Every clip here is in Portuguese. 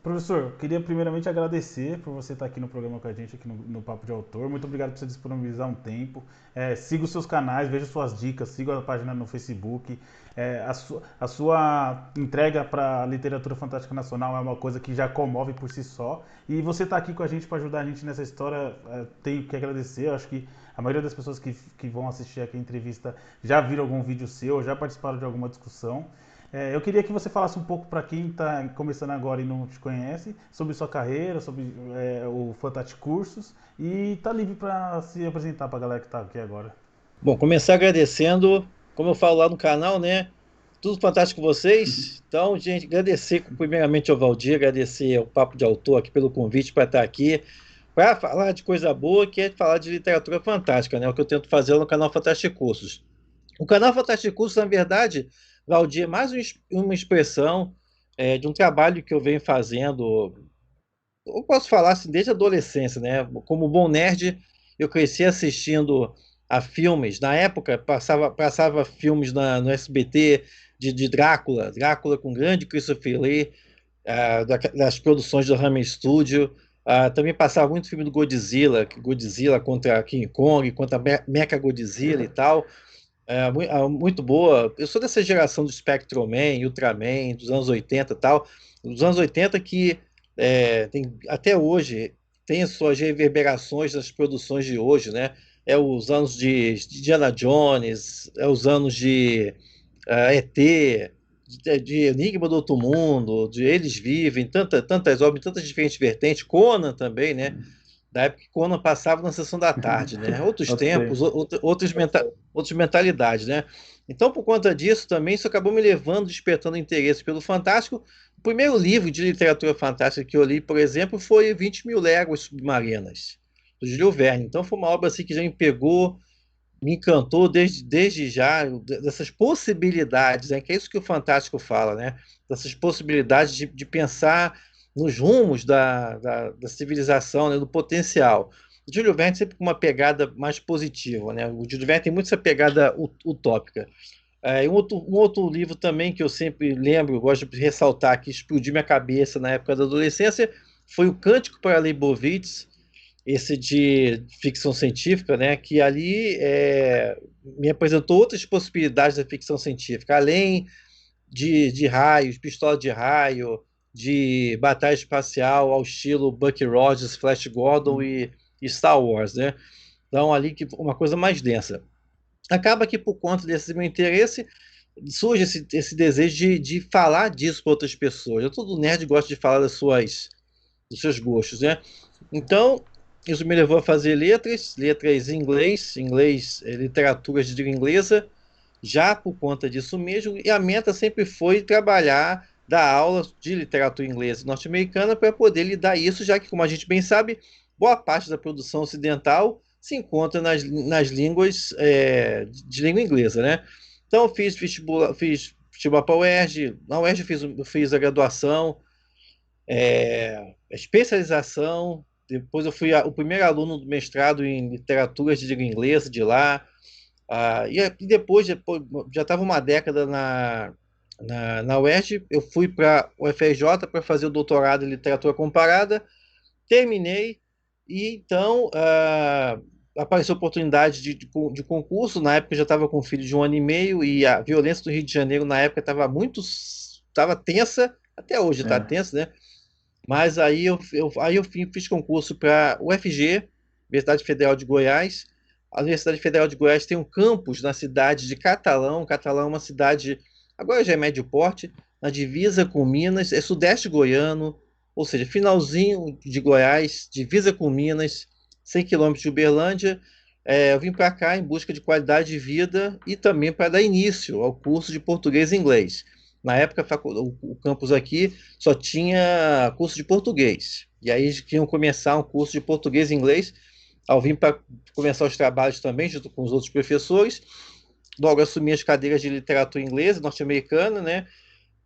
Professor, eu queria primeiramente agradecer por você estar aqui no programa com a gente, aqui no Papo de Autor. Muito obrigado por você disponibilizar um tempo. Siga os seus canais, veja suas dicas, siga a página no Facebook. A sua entrega para a literatura fantástica nacional é uma coisa que já comove por si só. E você estar aqui com a gente para ajudar a gente nessa história, tenho que agradecer. Eu acho que a maioria das pessoas que vão assistir aqui a entrevista já viram algum vídeo seu, já participaram de alguma discussão. Eu queria que você falasse um pouco para quem está começando agora e não te conhece, sobre sua carreira, sobre o Fantastic Cursos, e está livre para se apresentar para a galera que está aqui agora. Bom, começar agradecendo, como eu falo lá no canal, né? Tudo fantástico com vocês. Então, gente, agradecer primeiramente ao Valdir, agradecer ao Papo de Autor aqui pelo convite para estar aqui, para falar de coisa boa, que é falar de literatura fantástica, né? O que eu tento fazer no canal Fantástico Cursos. O canal Fantástico Cursos, na verdade, Valdir, é mais uma expressão de um trabalho que eu venho fazendo, eu posso falar assim, desde a adolescência, né? Como bom nerd, eu cresci assistindo a filmes. Na época, passava filmes no SBT de Drácula, Drácula com grande Christopher Lee, das produções do Hammer Studio. Também passava muito filme do Godzilla, Godzilla contra King Kong, contra Mecha Godzilla e tal. Muito boa. Eu sou dessa geração do Spectrum Man, Ultraman, dos anos 80 e tal. Dos anos 80 que até hoje tem as suas reverberações nas produções de hoje, né? É os anos de Indiana Jones, é os anos de ET, de Enigma do Outro Mundo, de Eles Vivem, tantas obras, tantas diferentes vertentes. Conan também, né? Da época que Conan passava na sessão da tarde, né? Outros Pode ser. tempos, outras mentalidades, né? Então, por conta disso também, isso acabou me levando, despertando interesse pelo fantástico. O primeiro livro de literatura fantástica que eu li, por exemplo, foi 20 Mil Léguas Submarinas, do Júlio Verne. Então, foi uma obra assim, que já me pegou, me encantou desde já, dessas possibilidades, né? Que é isso que o fantástico fala, né? Dessas possibilidades de pensar nos rumos da civilização, né? Do potencial. O Júlio Verne sempre com uma pegada mais positiva, né? O Júlio Verne tem muito essa pegada utópica. Um outro livro também que eu sempre lembro, eu gosto de ressaltar, que explodiu minha cabeça na época da adolescência, foi o Cântico para Leibovitz, esse de ficção científica, né, que ali me apresentou outras possibilidades da ficção científica, além de raios, pistola de raio, de batalha espacial ao estilo Buck Rogers, Flash Gordon e Star Wars, né? Então ali que uma coisa mais densa. Acaba que por conta desse meu interesse surge esse desejo de falar disso para outras pessoas. Eu todo nerd gosta de falar dos seus gostos, né? Então, isso me levou a fazer letras em inglês, literatura de língua inglesa, já por conta disso mesmo, e a meta sempre foi trabalhar, dar aula de literatura inglesa e norte-americana para poder lidar isso, já que, como a gente bem sabe, boa parte da produção ocidental se encontra nas línguas de língua inglesa, né? Então, fiz vestibular para a UERJ, na UERJ fiz a graduação, a especialização. Depois eu fui o primeiro aluno do mestrado em literaturas de língua inglesa de lá. E depois, já estava uma década na UERJ, eu fui para o UFRJ para fazer o doutorado em literatura comparada, terminei, e então apareceu oportunidade de concurso. Na época eu já estava com um filho de 1 ano e meio, e a violência do Rio de Janeiro na época estava tensa, até hoje está É. tensa, né? Mas aí eu fiz concurso para o UFG, Universidade Federal de Goiás. A Universidade Federal de Goiás tem um campus na cidade de Catalão. Catalão é uma cidade, agora já é médio porte, na divisa com Minas, é sudeste goiano, ou seja, finalzinho de Goiás, divisa com Minas, 100 quilômetros de Uberlândia. Eu vim para cá em busca de qualidade de vida e também para dar início ao curso de português e inglês. Na época, o campus aqui só tinha curso de português. E aí eles queriam começar um curso de português e inglês. Ao vir para começar os trabalhos também, junto com os outros professores, logo assumi as cadeiras de literatura inglesa, norte-americana, né?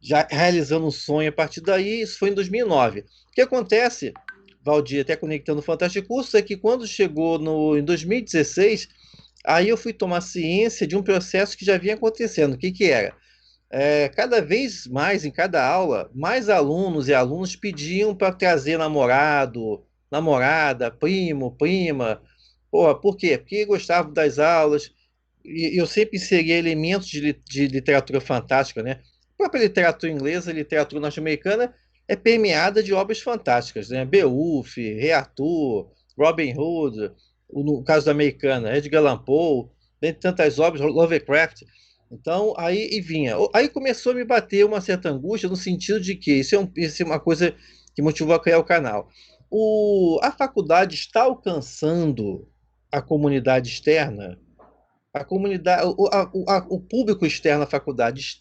Já realizando um sonho a partir daí. Isso foi em 2009. O que acontece, Valdir, até conectando o Fantástico Curso, é que quando chegou em 2016, aí eu fui tomar ciência de um processo que já vinha acontecendo. O que que era? cada vez mais, em cada aula, mais alunos e alunos pediam para trazer namorado, namorada, primo, prima. Porra, por quê? Porque gostavam das aulas. E eu sempre inseri elementos de literatura fantástica, né? A própria literatura inglesa, a literatura norte-americana é permeada de obras fantásticas, né? Beowulf, Rei Arthur, Robin Hood, no caso da americana, Edgar Allan Poe, dentre tantas obras, Lovecraft. Então, aí vinha. Aí começou a me bater uma certa angústia no sentido de que isso é uma coisa que motivou a criar o canal. A faculdade está alcançando a comunidade externa, a comunidade, o público externo à faculdade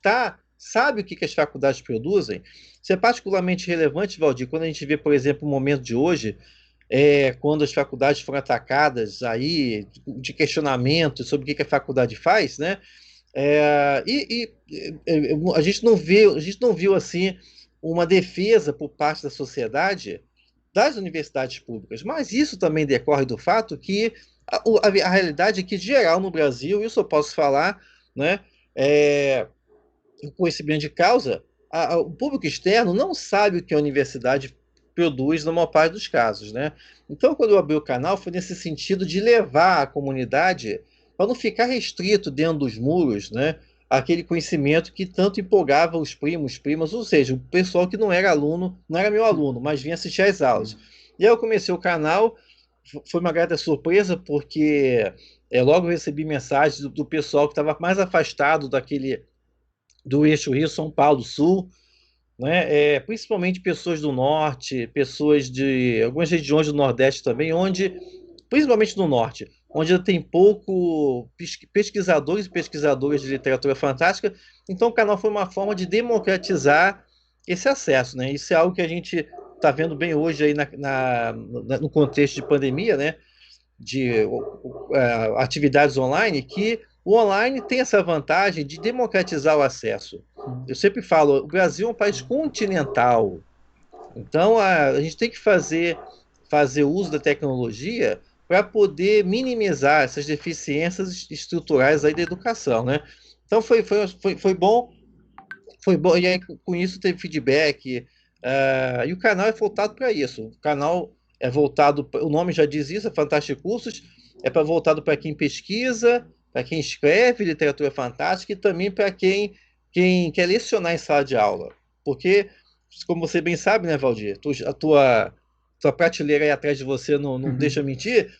sabe o que as faculdades produzem. Isso é particularmente relevante, Valdir, quando a gente vê, por exemplo, o momento de hoje, quando as faculdades foram atacadas aí de questionamento sobre o que a faculdade faz, né? A gente não viu assim uma defesa por parte da sociedade das universidades públicas, mas isso também decorre do fato que a realidade é que, geral, no Brasil, isso eu posso falar, né, é, em conhecimento de causa, o público externo não sabe o que a universidade produz na maior parte dos casos, né? Então, quando eu abri o canal, foi nesse sentido de levar a comunidade para não ficar restrito dentro dos muros, né? Aquele conhecimento que tanto empolgava os primos, primas, ou seja, o pessoal que não era aluno, não era meu aluno, mas vinha assistir às aulas. E aí eu comecei o canal, foi uma grata surpresa, porque logo eu recebi mensagens do pessoal que estava mais afastado do eixo Rio-São Paulo-Sul, né? Principalmente pessoas do norte, pessoas de algumas regiões do nordeste também, principalmente no norte, onde tem pouco pesquisadores e pesquisadoras de literatura fantástica. Então o canal foi uma forma de democratizar esse acesso, né? Isso é algo que a gente está vendo bem hoje aí no contexto de pandemia, né? De atividades online, que o online tem essa vantagem de democratizar o acesso. Eu sempre falo, o Brasil é um país continental, então a gente tem que fazer uso da tecnologia para poder minimizar essas deficiências estruturais aí da educação, né? Então foi bom, e aí com isso teve feedback, e o canal é voltado para isso. O canal é voltado, o nome já diz isso, é Fantástico Cursos, voltado para quem pesquisa, para quem escreve literatura fantástica e também para quem quer lecionar em sala de aula. Porque, como você bem sabe, né, Valdir, a tua prateleira aí atrás de você não deixa mentir,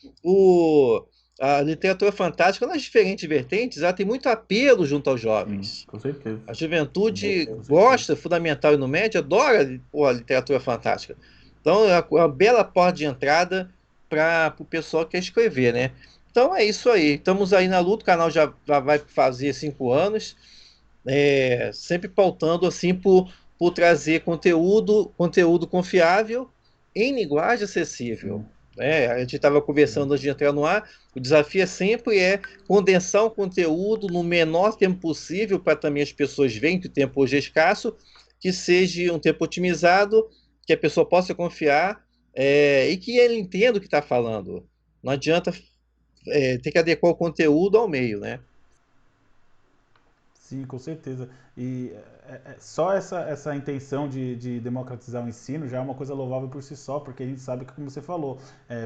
a literatura fantástica, nas diferentes vertentes, ela tem muito apelo junto aos Sim, jovens. com certeza. A juventude Com certeza. gosta, fundamental e no médio, adora a literatura fantástica. Então, é uma bela porta de entrada para o pessoal que quer escrever, né? Então, é isso aí. Estamos aí na luta, o canal já vai fazer 5 anos, sempre pautando assim por trazer conteúdo confiável em linguagem acessível. Sim. Né? A gente estava Sim. conversando antes de entrar no ar, o desafio sempre é condensar o conteúdo no menor tempo possível para também as pessoas verem que o tempo hoje é escasso, que seja um tempo otimizado, que a pessoa possa confiar, e que ele entenda o que está falando. Não adianta ter que adequar o conteúdo ao meio, né? Sim, com certeza. E só essa intenção de democratizar o ensino já é uma coisa louvável por si só, porque a gente sabe que, como você falou,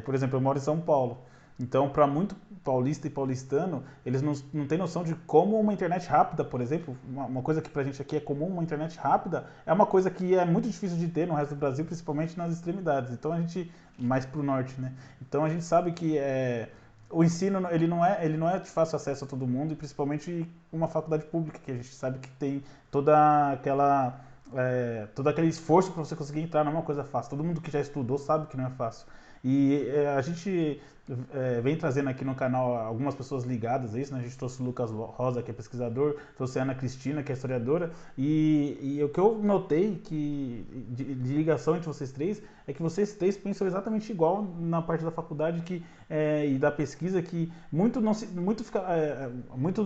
por exemplo, eu moro em São Paulo. Então, para muito paulista e paulistano, eles não têm noção de como uma internet rápida, por exemplo, uma coisa que pra gente aqui é comum, uma internet rápida, é uma coisa que é muito difícil de ter no resto do Brasil, principalmente nas extremidades. Então, a gente, mais pro norte, né? Então, a gente sabe que o ensino ele não é de fácil acesso a todo mundo, e principalmente uma faculdade pública, que a gente sabe que tem todo aquele esforço para você conseguir entrar, não é uma coisa fácil. Todo mundo que já estudou sabe que não é fácil. E a gente vem trazendo aqui no canal algumas pessoas ligadas a isso, né? A gente trouxe o Lucas Rosa, que é pesquisador, trouxe a Ana Cristina, que é historiadora, e o que eu notei de ligação entre vocês três é que vocês três pensam exatamente igual na parte da faculdade e da pesquisa, que muito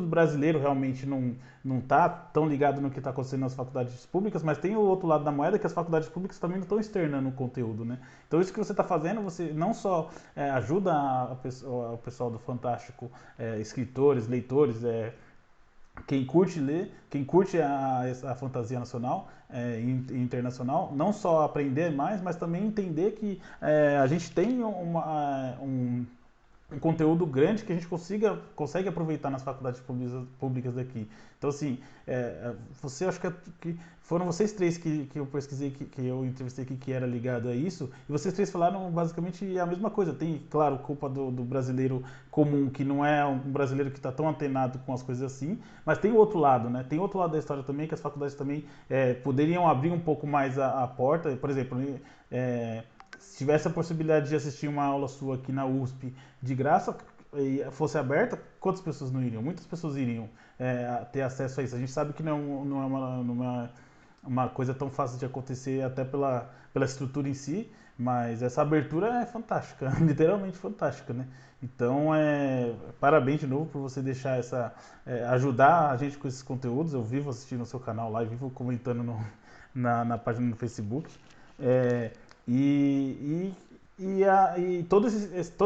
brasileiro realmente não está tão ligado no que está acontecendo nas faculdades públicas, mas tem o outro lado da moeda, que as faculdades públicas também não estão externando o conteúdo, né? Então isso que você está fazendo, você não só ajuda o pessoal do Fantástico, escritores, leitores, quem curte ler, quem curte a fantasia nacional e internacional, não só aprender mais, mas também entender que a gente tem um conteúdo grande que a gente consegue aproveitar nas faculdades públicas daqui. Então, assim, você acho que foram vocês três que eu pesquisei, que eu entrevistei aqui, que era ligado a isso, e vocês três falaram basicamente a mesma coisa. Tem, claro, culpa do brasileiro comum, que não é um brasileiro que está tão antenado com as coisas assim, mas tem o outro lado, né? Tem outro lado da história também, que as faculdades também poderiam abrir um pouco mais a porta. Por exemplo, se tivesse a possibilidade de assistir uma aula sua aqui na USP de graça e fosse aberta, quantas pessoas não iriam? Muitas pessoas iriam ter acesso a isso. A gente sabe que não é uma coisa tão fácil de acontecer até pela estrutura em si, mas essa abertura é fantástica, literalmente fantástica, né? Então, parabéns de novo por você deixar ajudar a gente com esses conteúdos. Eu vivo assistindo o seu canal lá, vivo comentando na página no Facebook. É, e, e todo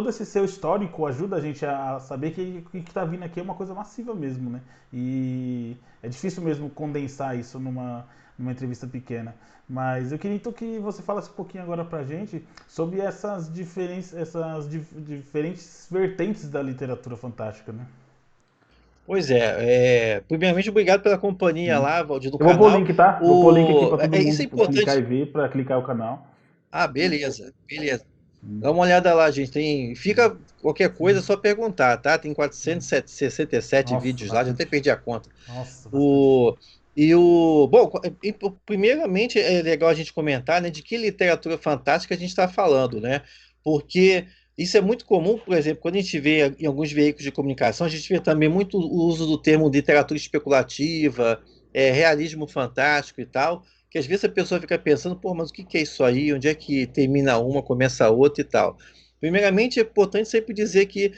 esse seu histórico ajuda a gente a saber que o que está vindo aqui é uma coisa massiva mesmo, né? E é difícil mesmo condensar isso numa entrevista pequena. Mas eu queria então que você falasse um pouquinho agora pra gente sobre diferentes vertentes da literatura fantástica, né? Pois primeiramente, obrigado pela companhia Sim. lá, Valdir, do Eu vou pôr o canal. link, tá? Vou pôr o link aqui pra todo Isso é mundo clicar e importante. ver, pra clicar o canal. Ah, beleza, beleza. Sim, Dá uma olhada lá, gente. Fica qualquer coisa, é sim. só perguntar, tá? Tem 467 Nossa, vídeos lá, já até bastante. perdi a conta. Nossa, bastante. O, bom, primeiramente é legal a gente comentar, né, de que literatura fantástica a gente está falando, né? Porque isso é muito comum, por exemplo, quando a gente vê em alguns veículos de comunicação, a gente vê também muito o uso do termo literatura especulativa, realismo fantástico e tal, que às vezes a pessoa fica pensando, pô, mas o que que é isso aí? Onde é que termina uma, começa a outra e tal? Primeiramente, é importante sempre dizer que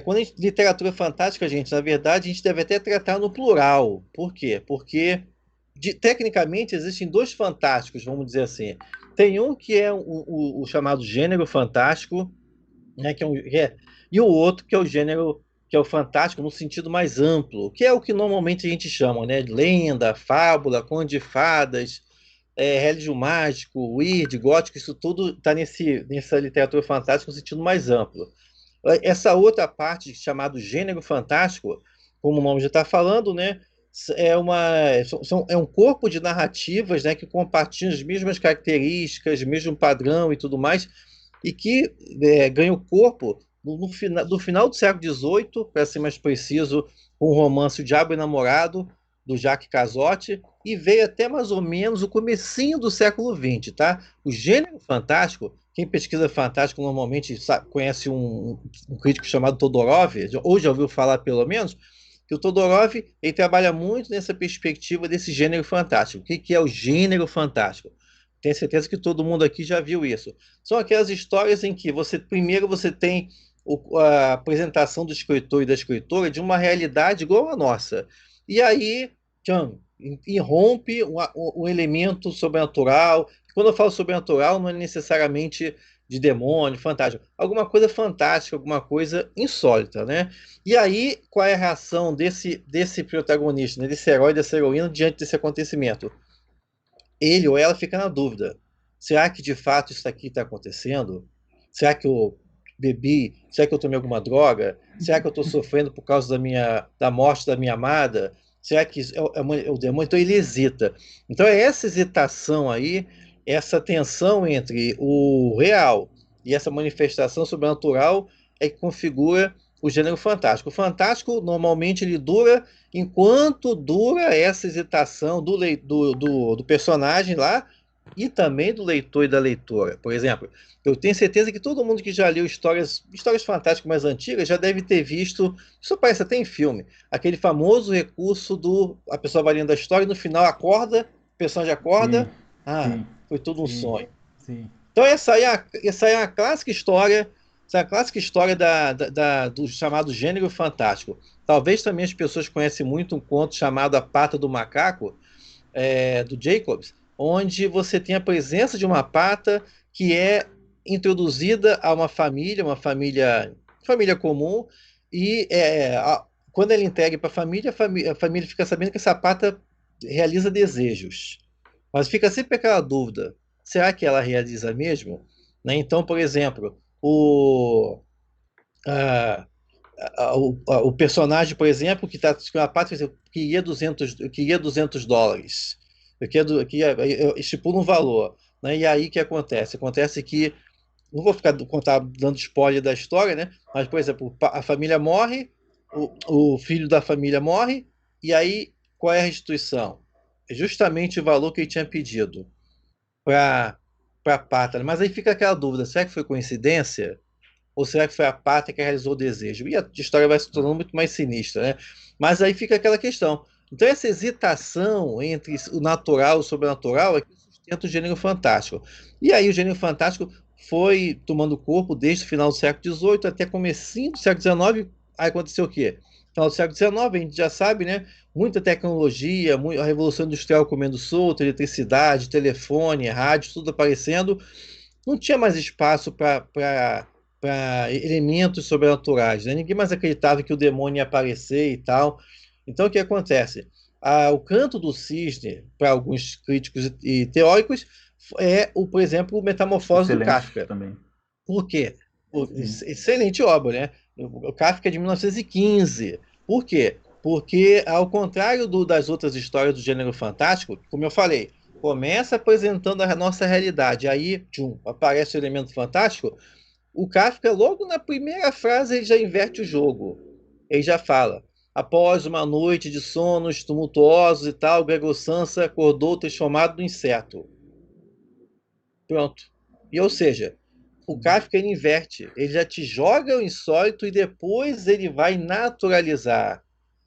quando a gente, literatura fantástica, gente, na verdade, a gente deve até tratar no plural. Por quê? Porque, tecnicamente, existem dois fantásticos, vamos dizer assim. Tem um que é o chamado gênero fantástico, né, e o outro que é o gênero, que é o fantástico no sentido mais amplo, que é o que normalmente a gente chama, né, de lenda, fábula, conto de fadas, realismo mágico, weird, gótico, isso tudo está nessa literatura fantástica no sentido mais amplo. Essa outra parte, chamado gênero fantástico, como o nome já está falando, né, é um corpo de narrativas, né, que compartilham as mesmas características, mesmo padrão e tudo mais, e que ganha o corpo do final do século XVIII, para ser mais preciso, com o romance O Diabo e Namorado, do Jacques Cazotte, e veio até mais ou menos o comecinho do século XX, tá? O gênero fantástico, quem pesquisa fantástico normalmente conhece um crítico chamado Todorov, ou já ouviu falar pelo menos, que o Todorov ele trabalha muito nessa perspectiva desse gênero fantástico. O que é o gênero fantástico? Tenho certeza que todo mundo aqui já viu isso. São aquelas histórias em que primeiro você tem a apresentação do escritor e da escritora de uma realidade igual à nossa. E aí, tchan, irrompe um elemento sobrenatural. Quando eu falo sobrenatural, não é necessariamente de demônio, fantasma. Alguma coisa fantástica, alguma coisa insólita, né? E aí, qual é a reação desse protagonista, né, desse herói, dessa heroína, diante desse acontecimento? Ele ou ela fica na dúvida. Será que de fato isso aqui está acontecendo? Será que eu bebi? Será que eu tomei alguma droga? Será que eu estou sofrendo por causa da morte da minha amada? Será que isso é o demônio? Então ele hesita. Então é essa hesitação aí, essa tensão entre o real e essa manifestação sobrenatural é que configura o gênero fantástico. O fantástico normalmente ele dura enquanto dura essa hesitação do personagem lá e também do leitor e da leitora. Por exemplo, eu tenho certeza que todo mundo que já leu histórias fantásticas mais antigas já deve ter visto, isso aparece até em filme, aquele famoso recurso a pessoa vai lendo a história e no final acorda, o personagem Sim, acorda, sim, foi tudo um sim, sonho. sim. Então essa aí é a clássica história, essa é a clássica história do chamado gênero fantástico. Talvez também as pessoas conhecem muito um conto chamado A Pata do Macaco, do Jacobs, onde você tem a presença de uma pata que é introduzida a uma família comum, e quando ele entrega para a família fica sabendo que essa pata realiza desejos. Mas fica sempre aquela dúvida: será que ela realiza mesmo? Né? Então, por exemplo, a- o personagem, por exemplo, que está com a pata, queria 200 dólares. Eu estipulo um valor. Né? E aí o que acontece? Acontece que, não vou ficar contar dando spoiler da história, né? Mas, por exemplo, a família morre, o filho da família morre, e aí qual é a restituição? É justamente o valor que ele tinha pedido para a pátria. Mas aí fica aquela dúvida: será que foi coincidência? Ou será que foi a pátria que realizou o desejo? E a história vai se tornando muito mais sinistra, né? Mas aí fica aquela questão. Então, essa hesitação entre o natural e o sobrenatural é que sustenta o gênero fantástico. E aí, o gênero fantástico foi tomando corpo desde o final do século XVIII até comecinho do século XIX. Aí aconteceu o quê? No final do século XIX, a gente já sabe, né? Muita tecnologia, a revolução industrial comendo solto, eletricidade, telefone, rádio, tudo aparecendo. Não tinha mais espaço para elementos sobrenaturais, né? Ninguém mais acreditava que o demônio ia aparecer e tal. Então, o que acontece? O canto do cisne, para alguns críticos e teóricos, por exemplo, o Metamorfose do Excelente Kafka. também. Por quê? Sim. Excelente obra, né? O Kafka é de 1915. Por quê? Porque, ao contrário das outras histórias do gênero fantástico, como eu falei, começa apresentando a nossa realidade, aí aparece o elemento fantástico. O Kafka, logo na primeira frase, ele já inverte o jogo. Ele já fala: após uma noite de sonos tumultuosos e tal, Gregor Samsa acordou transformado no inseto. Pronto. E, ou seja, o Kafka ele inverte. Ele já te joga o insólito e depois ele vai naturalizar.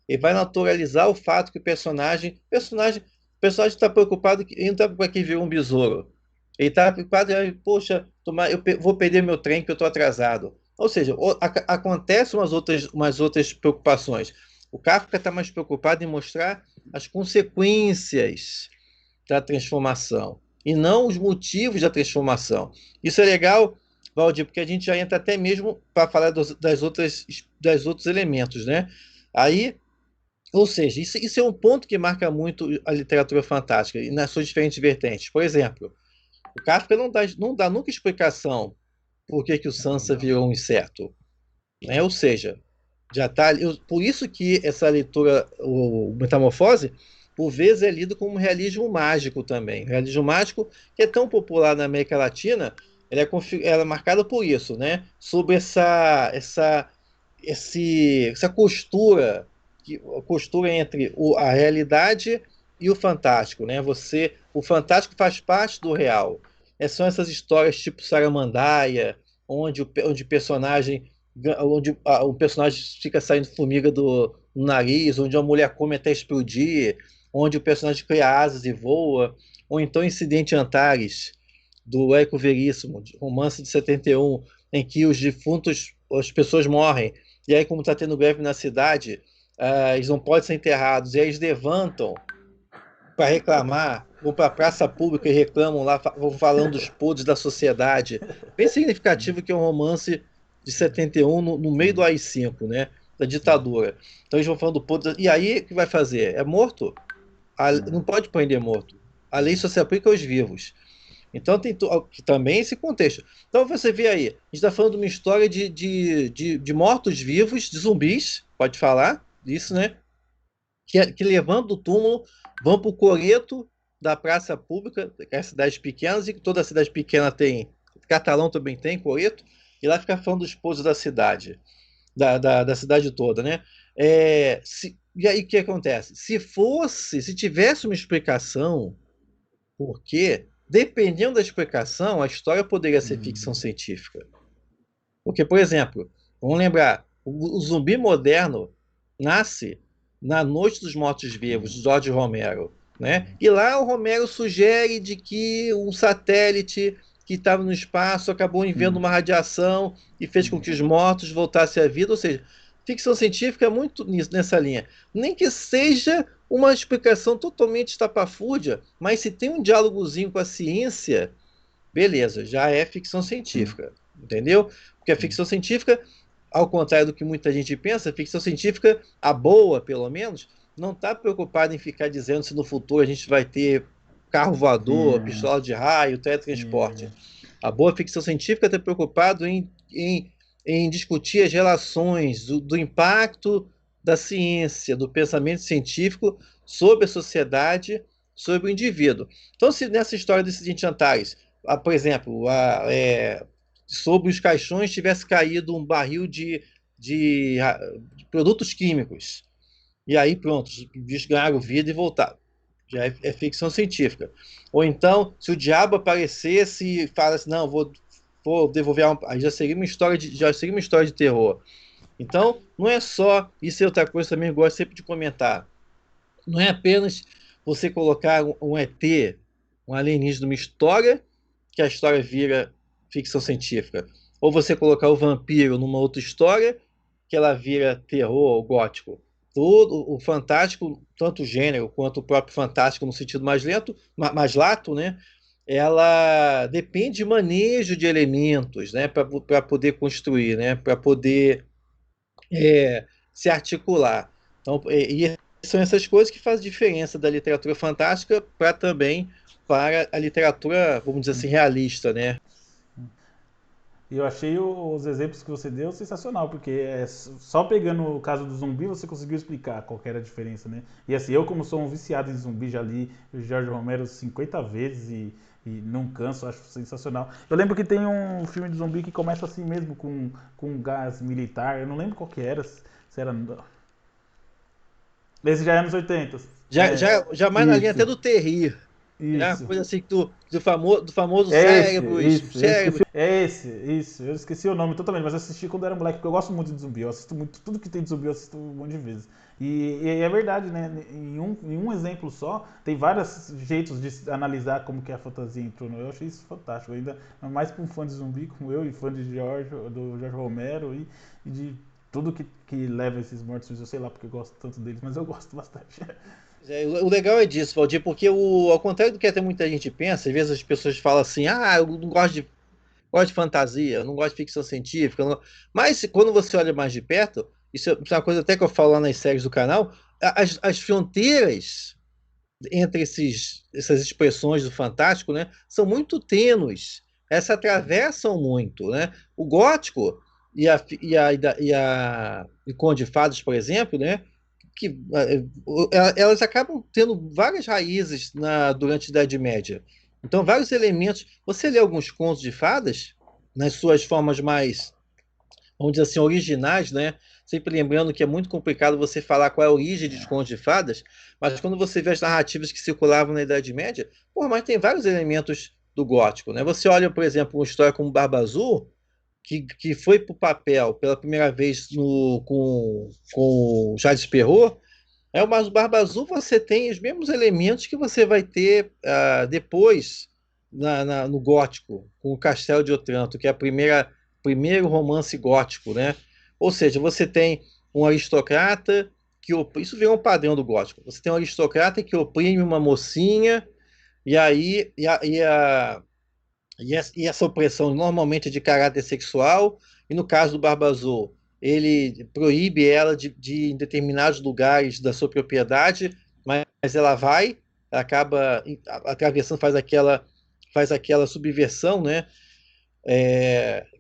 Ele vai naturalizar o fato que o personagem está preocupado, ele não está preocupado que virou um besouro. Ele está preocupado, poxa, vou perder meu trem que eu estou atrasado. Ou seja, acontecem umas outras preocupações. O Kafka está mais preocupado em mostrar as consequências da transformação e não os motivos da transformação. Isso é legal, Valdir, porque a gente já entra até mesmo para falar das outros elementos, né? Aí, ou seja, isso é um ponto que marca muito a literatura fantástica e nas suas diferentes vertentes. Por exemplo, o Kafka não dá nunca explicação por que o Sansa virou um inseto, né? Ou seja, já tá, por isso que essa leitura, o Metamorfose, por vezes é lido como realismo mágico também. O realismo mágico, que é tão popular na América Latina, ela é marcada por isso, né? Sobre essa costura, a costura entre a realidade e o fantástico, né? O fantástico faz parte do real. São essas histórias tipo Saramandaia, onde o personagem o personagem fica saindo formiga do nariz, onde a mulher come até explodir, onde o personagem cria asas e voa, ou então Incidente Antares, do Érico Veríssimo, romance de 71, em que os defuntos, as pessoas morrem, e aí como está tendo greve na cidade, eles não podem ser enterrados, e aí eles levantam para reclamar, vão para a praça pública e reclamam lá, vão falando dos podres da sociedade. Bem significativo que é um romance de 71 no meio do Sim, AI-5, né? Da sim. ditadura. Então eles vão falando do podre. E aí o que vai fazer? É morto? Não É. pode prender morto. A lei só se aplica aos vivos. Então tem também esse contexto. Então você vê aí, a gente está falando de uma história de mortos-vivos, de zumbis, pode falar disso, né? Que levando do túmulo vão para o coreto da praça pública, que é as cidades pequenas, e toda cidade pequena tem, Catalão também tem coreto, e lá fica falando dos pousos da cidade, da cidade toda, né? E aí o que acontece? Se tivesse uma explicação, porque, dependendo da explicação, a história poderia ser ficção Hum, científica. Porque, por exemplo, vamos lembrar, o zumbi moderno nasce na Noite dos Mortos-Vivos, sim. de George Romero, né? E lá o Romero sugere de que um satélite que estava no espaço acabou enviando Hum, uma radiação e fez com que os mortos voltassem à vida. Ou seja, ficção científica é muito nessa linha. Nem que seja uma explicação totalmente estapafúrdia, mas se tem um diálogozinho com a ciência, beleza, já é ficção sim, científica, entendeu? Porque a sim. ficção científica, ao contrário do que muita gente pensa, a ficção científica, a boa, pelo menos, não está preocupada em ficar dizendo se no futuro a gente vai ter carro voador, Sim, pistola de raio, teletransporte. sim. A boa ficção científica está preocupada em discutir as relações do impacto da ciência, do pensamento científico sobre a sociedade, sobre o indivíduo. Então, se nessa história desses enchantares, por exemplo, sobre os caixões tivesse caído um barril de produtos químicos, e aí pronto, os bichos ganharam vida e voltaram. Já é ficção científica. Ou então, se o diabo aparecesse e falasse, não, vou devolver aí já seria uma história de terror. Então, não é só, isso é outra coisa que eu também gosto sempre de comentar. Não é apenas você colocar um ET, um alienígena numa história, que a história vira ficção científica. Ou você colocar o vampiro numa outra história, que ela vira terror ou gótico. Todo o fantástico, tanto o gênero quanto o próprio fantástico no sentido mais lento, mais lato, né? Ela depende de manejo de elementos, né? Para poder construir, né? Para poder se articular. Então, e são essas coisas que fazem diferença da literatura fantástica para a literatura, vamos dizer assim, realista, né? E eu achei os exemplos que você deu sensacional, porque só pegando o caso do zumbi você conseguiu explicar qual que era a diferença, né? E assim, eu como sou um viciado em zumbi, já li o Jorge Romero 50 vezes e não canso, acho sensacional. Eu lembro que tem um filme de zumbi que começa assim mesmo, com um gás militar, eu não lembro qual que era, se era... Esse já é anos 80. Já mais na linha até Isso, do terrir, né? isso. Coisa assim do famoso É esse, cérebros, isso, eu cérebro. esqueci. É esse, isso. Eu esqueci o nome totalmente, mas eu assisti quando eu era moleque, porque eu gosto muito de zumbi. Eu assisto muito, tudo que tem de zumbi eu assisto um monte de vezes. E é verdade, né? Em um exemplo só, tem vários jeitos de analisar como que a fantasia entrou. Eu achei isso fantástico. Ainda mais para um fã de zumbi como eu, e fã do Jorge Romero e de tudo que leva esses mortos, eu sei lá porque eu gosto tanto deles, mas eu gosto bastante. O legal é disso, Valdir, porque ao contrário do que até muita gente pensa, às vezes as pessoas falam assim, eu não gosto de fantasia, eu não gosto de ficção científica. Mas quando você olha mais de perto, isso é uma coisa até que eu falo lá nas séries do canal, as fronteiras entre essas expressões do fantástico, né, são muito tênues. Elas se atravessam muito, né? O gótico e Conde de Fadas, por exemplo, né, que elas acabam tendo várias raízes durante a Idade Média. Então, vários elementos. Você lê alguns contos de fadas, nas suas formas mais, vamos dizer assim, originais, né? Sempre lembrando que é muito complicado você falar qual é a origem dos contos de fadas, mas quando você vê as narrativas que circulavam na Idade Média, mas tem vários elementos do gótico, né? Você olha, por exemplo, uma história como Barba Azul, que foi para o papel pela primeira vez com Jacques Perrault, mas o Barba Azul você tem os mesmos elementos que você vai ter depois no Gótico, com o Castelo de Otranto, que é primeiro romance gótico, né? Ou seja, você tem um aristocrata isso virou um padrão do Gótico. Você tem um aristocrata que oprime uma mocinha e aí e essa opressão normalmente é de caráter sexual, e no caso do Barba Azul, ele proíbe ela de em determinados lugares da sua propriedade, mas ela acaba atravessando, faz aquela subversão, né?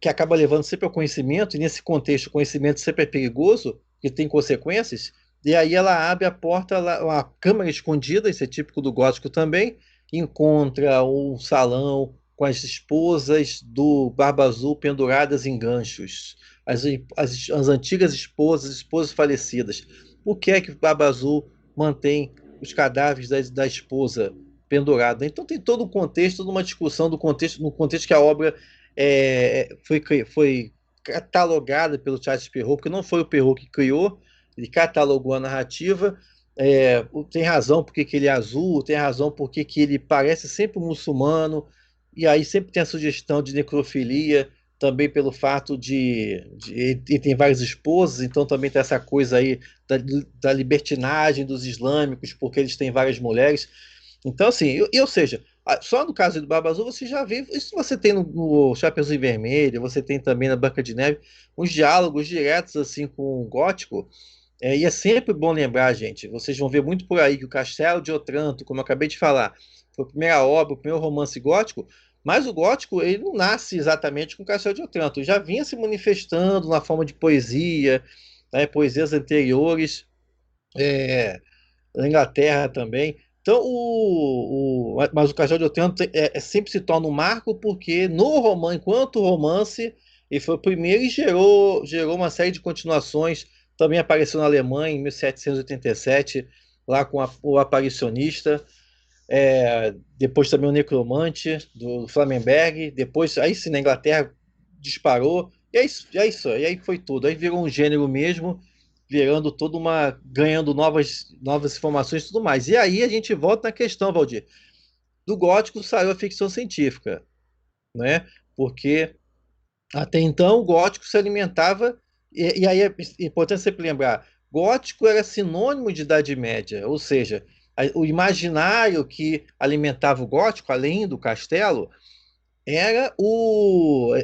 Que acaba levando sempre ao conhecimento, e nesse contexto o conhecimento sempre é perigoso, porque tem consequências, e aí ela abre a porta, uma câmara escondida, isso é típico do gótico também, encontra um salão com as esposas do Barba Azul penduradas em ganchos, as antigas esposas falecidas. Por que é que o Barba Azul mantém os cadáveres da esposa pendurada? Então tem todo um contexto, toda uma discussão no contexto que a obra foi catalogada pelo Charles Perrault, porque não foi o Perrault que criou, ele catalogou a narrativa. Tem razão porque que ele é azul, tem razão porque que ele parece sempre um muçulmano, e aí sempre tem a sugestão de necrofilia, também pelo fato ele tem várias esposas, então também tem essa coisa aí da libertinagem dos islâmicos, porque eles têm várias mulheres. Então, assim, ou seja, Só no caso do Barba Azul você já vê, isso você tem no Chapeuzinho Vermelho, você tem também na Branca de Neve, uns diálogos diretos assim com o Gótico. E é sempre bom lembrar, gente, vocês vão ver muito por aí que o Castelo de Otranto, como eu acabei de falar, foi a primeira obra, o primeiro romance gótico, mas o gótico ele não nasce exatamente com o Castelo de Otranto, ele já vinha se manifestando na forma de poesia, né, poesias anteriores, é, na Inglaterra também. Então, mas o Castelo de Otranto sempre se torna um marco porque no romance, enquanto romance, ele foi o primeiro e gerou uma série de continuações. Também apareceu na Alemanha em 1787, lá com o Aparicionista. Depois também o Necromante, do Flamenberg. Depois, aí sim, na Inglaterra, disparou. E é isso. E aí foi tudo. Aí virou um gênero mesmo, virando toda uma, ganhando novas informações e tudo mais. E aí a gente volta na questão, Valdir. Do gótico saiu a ficção científica, né? Porque até então o gótico se alimentava, e aí é importante sempre lembrar, gótico era sinônimo de Idade Média, ou seja, o imaginário que alimentava o gótico, além do castelo, era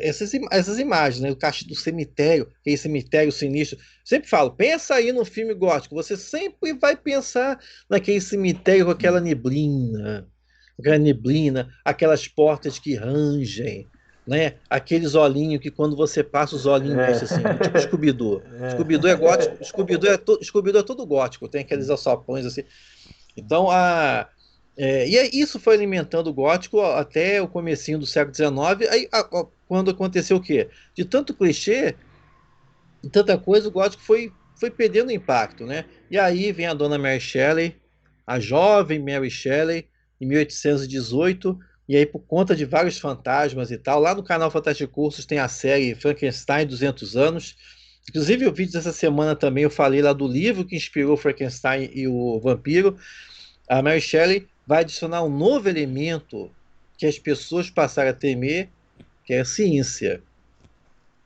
essas imagens, né? Do cemitério, aquele cemitério sinistro. Sempre falo, pensa aí no filme gótico, você sempre vai pensar naquele cemitério com aquela neblina, aquelas portas que rangem, né? Aqueles olhinhos que quando você passa os olhinhos É. mexem assim, tipo Scooby-Doo. É. Scooby-Doo é gótico, Scooby-Doo é todo gótico, tem aqueles alçapões assim. Então, isso foi alimentando o gótico até o comecinho do século XIX, aí, quando aconteceu o quê? De tanto clichê, de tanta coisa, o gótico foi perdendo impacto, né? E aí vem a dona Mary Shelley, a jovem Mary Shelley, em 1818, e aí por conta de vários fantasmas e tal, lá no canal Fantástico Cursos tem a série Frankenstein 200 anos, inclusive o vídeo dessa semana também eu falei lá do livro que inspirou Frankenstein e o vampiro. A Mary Shelley vai adicionar um novo elemento que as pessoas passaram a temer, que é a ciência.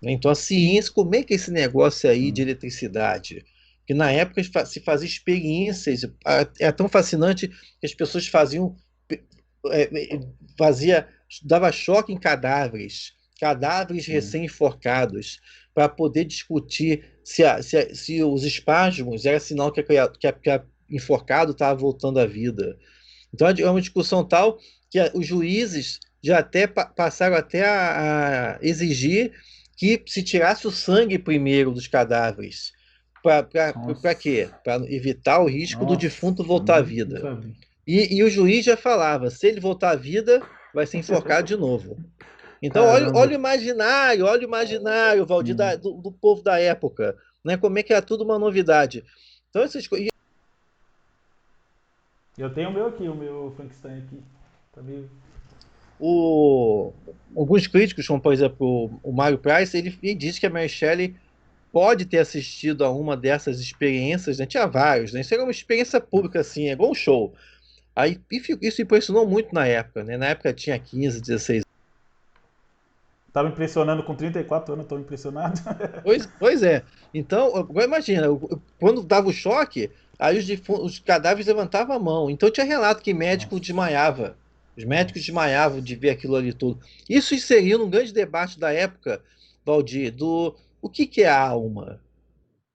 Então, a ciência, como é que é esse negócio aí de eletricidade? Que na época se fazia experiências, é tão fascinante que as pessoas faziam, é, fazia, dava choque em cadáveres Sim. recém-enforcados, para poder discutir se os espasmos era sinal que a enforcado estava voltando à vida. Então é uma discussão tal que os juízes já até passaram até a exigir que se tirasse o sangue primeiro dos cadáveres. Para Nossa. quê? Para evitar o risco do defunto Nossa, voltar à não vida. sabia. E o juiz já falava, se ele voltar à vida, vai ser enforcado de novo. Então, Caramba. olha o imaginário, Valdir, Sim. do povo da época, né? Como é que era tudo uma novidade. Então, essas coisas. Eu tenho o meu aqui, o meu Frankenstein aqui. Tá meio. O, alguns críticos, como por exemplo o Mário Price, ele diz que a Mary Shelley pode ter assistido a uma dessas experiências, né? Tinha vários, né? Isso era uma experiência pública, assim, é igual um show. Aí, isso impressionou muito na época, né? Na época tinha 15, 16. Tava impressionando com 34 anos, tô impressionado. Pois é. Então, agora imagina, quando dava o choque, aí os cadáveres levantavam a mão. Então tinha relato que médico Nossa. desmaiava. Os médicos Nossa. desmaiavam de ver aquilo ali tudo. Isso seria um grande debate da época, Valdir, do o que é a alma?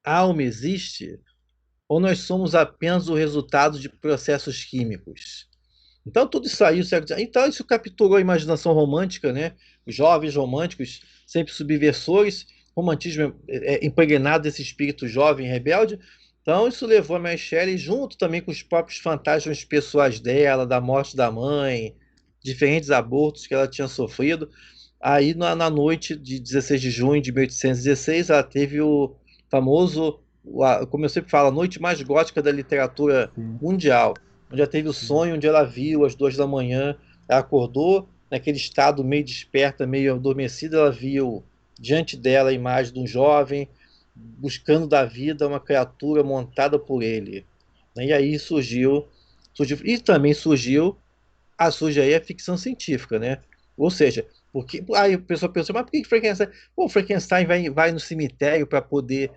A alma existe? Ou nós somos apenas o resultado de processos químicos? Então tudo isso aí, então isso capturou a imaginação romântica, né? Os jovens românticos, sempre subversores, romantismo impregnado desse espírito jovem e rebelde. Então isso levou a Mary Shelley, junto também com os próprios fantasmas pessoais dela, da morte da mãe, diferentes abortos que ela tinha sofrido. Aí na noite de 16 de junho de 1816, ela teve o famoso, como eu sempre falo, a noite mais gótica da literatura Sim. mundial, onde ela teve o Sim. sonho onde ela viu às 2 da manhã, ela acordou naquele estado meio desperta, meio adormecida, ela viu diante dela a imagem de um jovem buscando da vida uma criatura montada por ele. E aí e também surge aí a ficção científica, né? Ou seja, porque aí a pessoa pensa, mas por que Frankenstein? Pô, o Frankenstein vai no cemitério para poder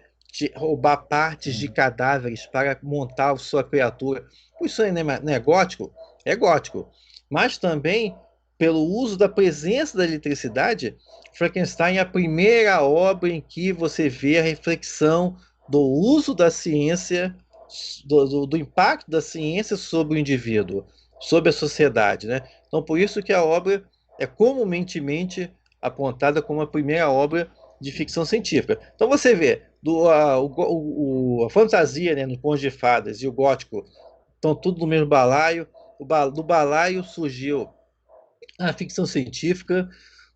roubar partes de Sim. cadáveres para montar a sua criatura. Pô, isso aí não é gótico? É gótico. mas também pelo uso da presença da eletricidade. Frankenstein é a primeira obra em que você vê a reflexão do uso da ciência, do impacto da ciência sobre o indivíduo, sobre a sociedade, né? Então, por isso que a obra é comumente apontada como a primeira obra de ficção científica. Então, você vê a fantasia, né, no Conto de Fadas e o gótico estão tudo no mesmo balaio. Do balaio surgiu a ficção científica,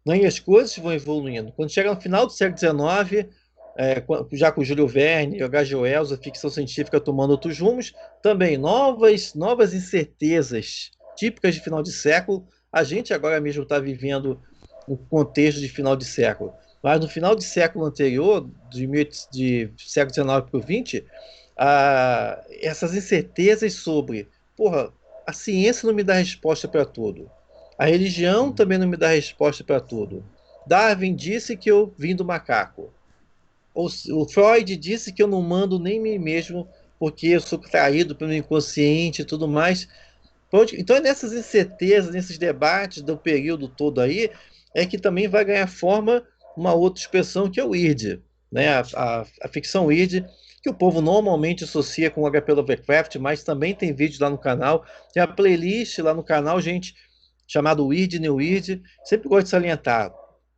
né, e as coisas vão evoluindo. Quando chega no final do século XIX, já com Júlio Verne e H.G. Wells, a ficção científica tomando outros rumos, também novas incertezas típicas de final de século. A gente agora mesmo está vivendo o contexto de final de século. Mas no final de século anterior, de século XIX para o XX, essas incertezas sobre, porra, a ciência não me dá resposta para tudo. A religião também não me dá resposta para tudo. Darwin disse que eu vim do macaco. O Freud disse que eu não mando nem mim mesmo porque eu sou traído pelo inconsciente e tudo mais. Então, é nessas incertezas, nesses debates do período todo aí, é que também vai ganhar forma uma outra expressão que é o id, né? A ficção id, que o povo normalmente associa com o HP Lovecraft, mas também tem vídeo lá no canal, tem a playlist lá no canal, gente, chamado Weird New Weird. Sempre gosto de salientar,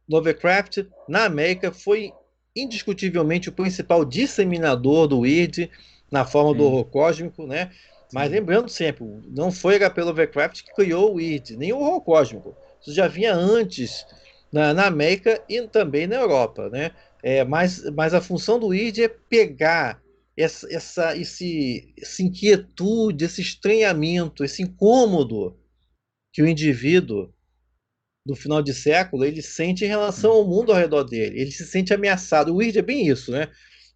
Lovecraft, na América, foi indiscutivelmente o principal disseminador do Weird na forma do Sim, horror cósmico, né? Mas sim. lembrando sempre, não foi HP Lovecraft que criou o Weird, nem o horror cósmico. Isso já vinha antes na América e também na Europa, né? Mas a função do Weird é pegar essa inquietude, esse estranhamento, esse incômodo que o indivíduo do final de século ele sente em relação ao mundo ao redor dele. Ele se sente ameaçado. O Weird é bem isso, né?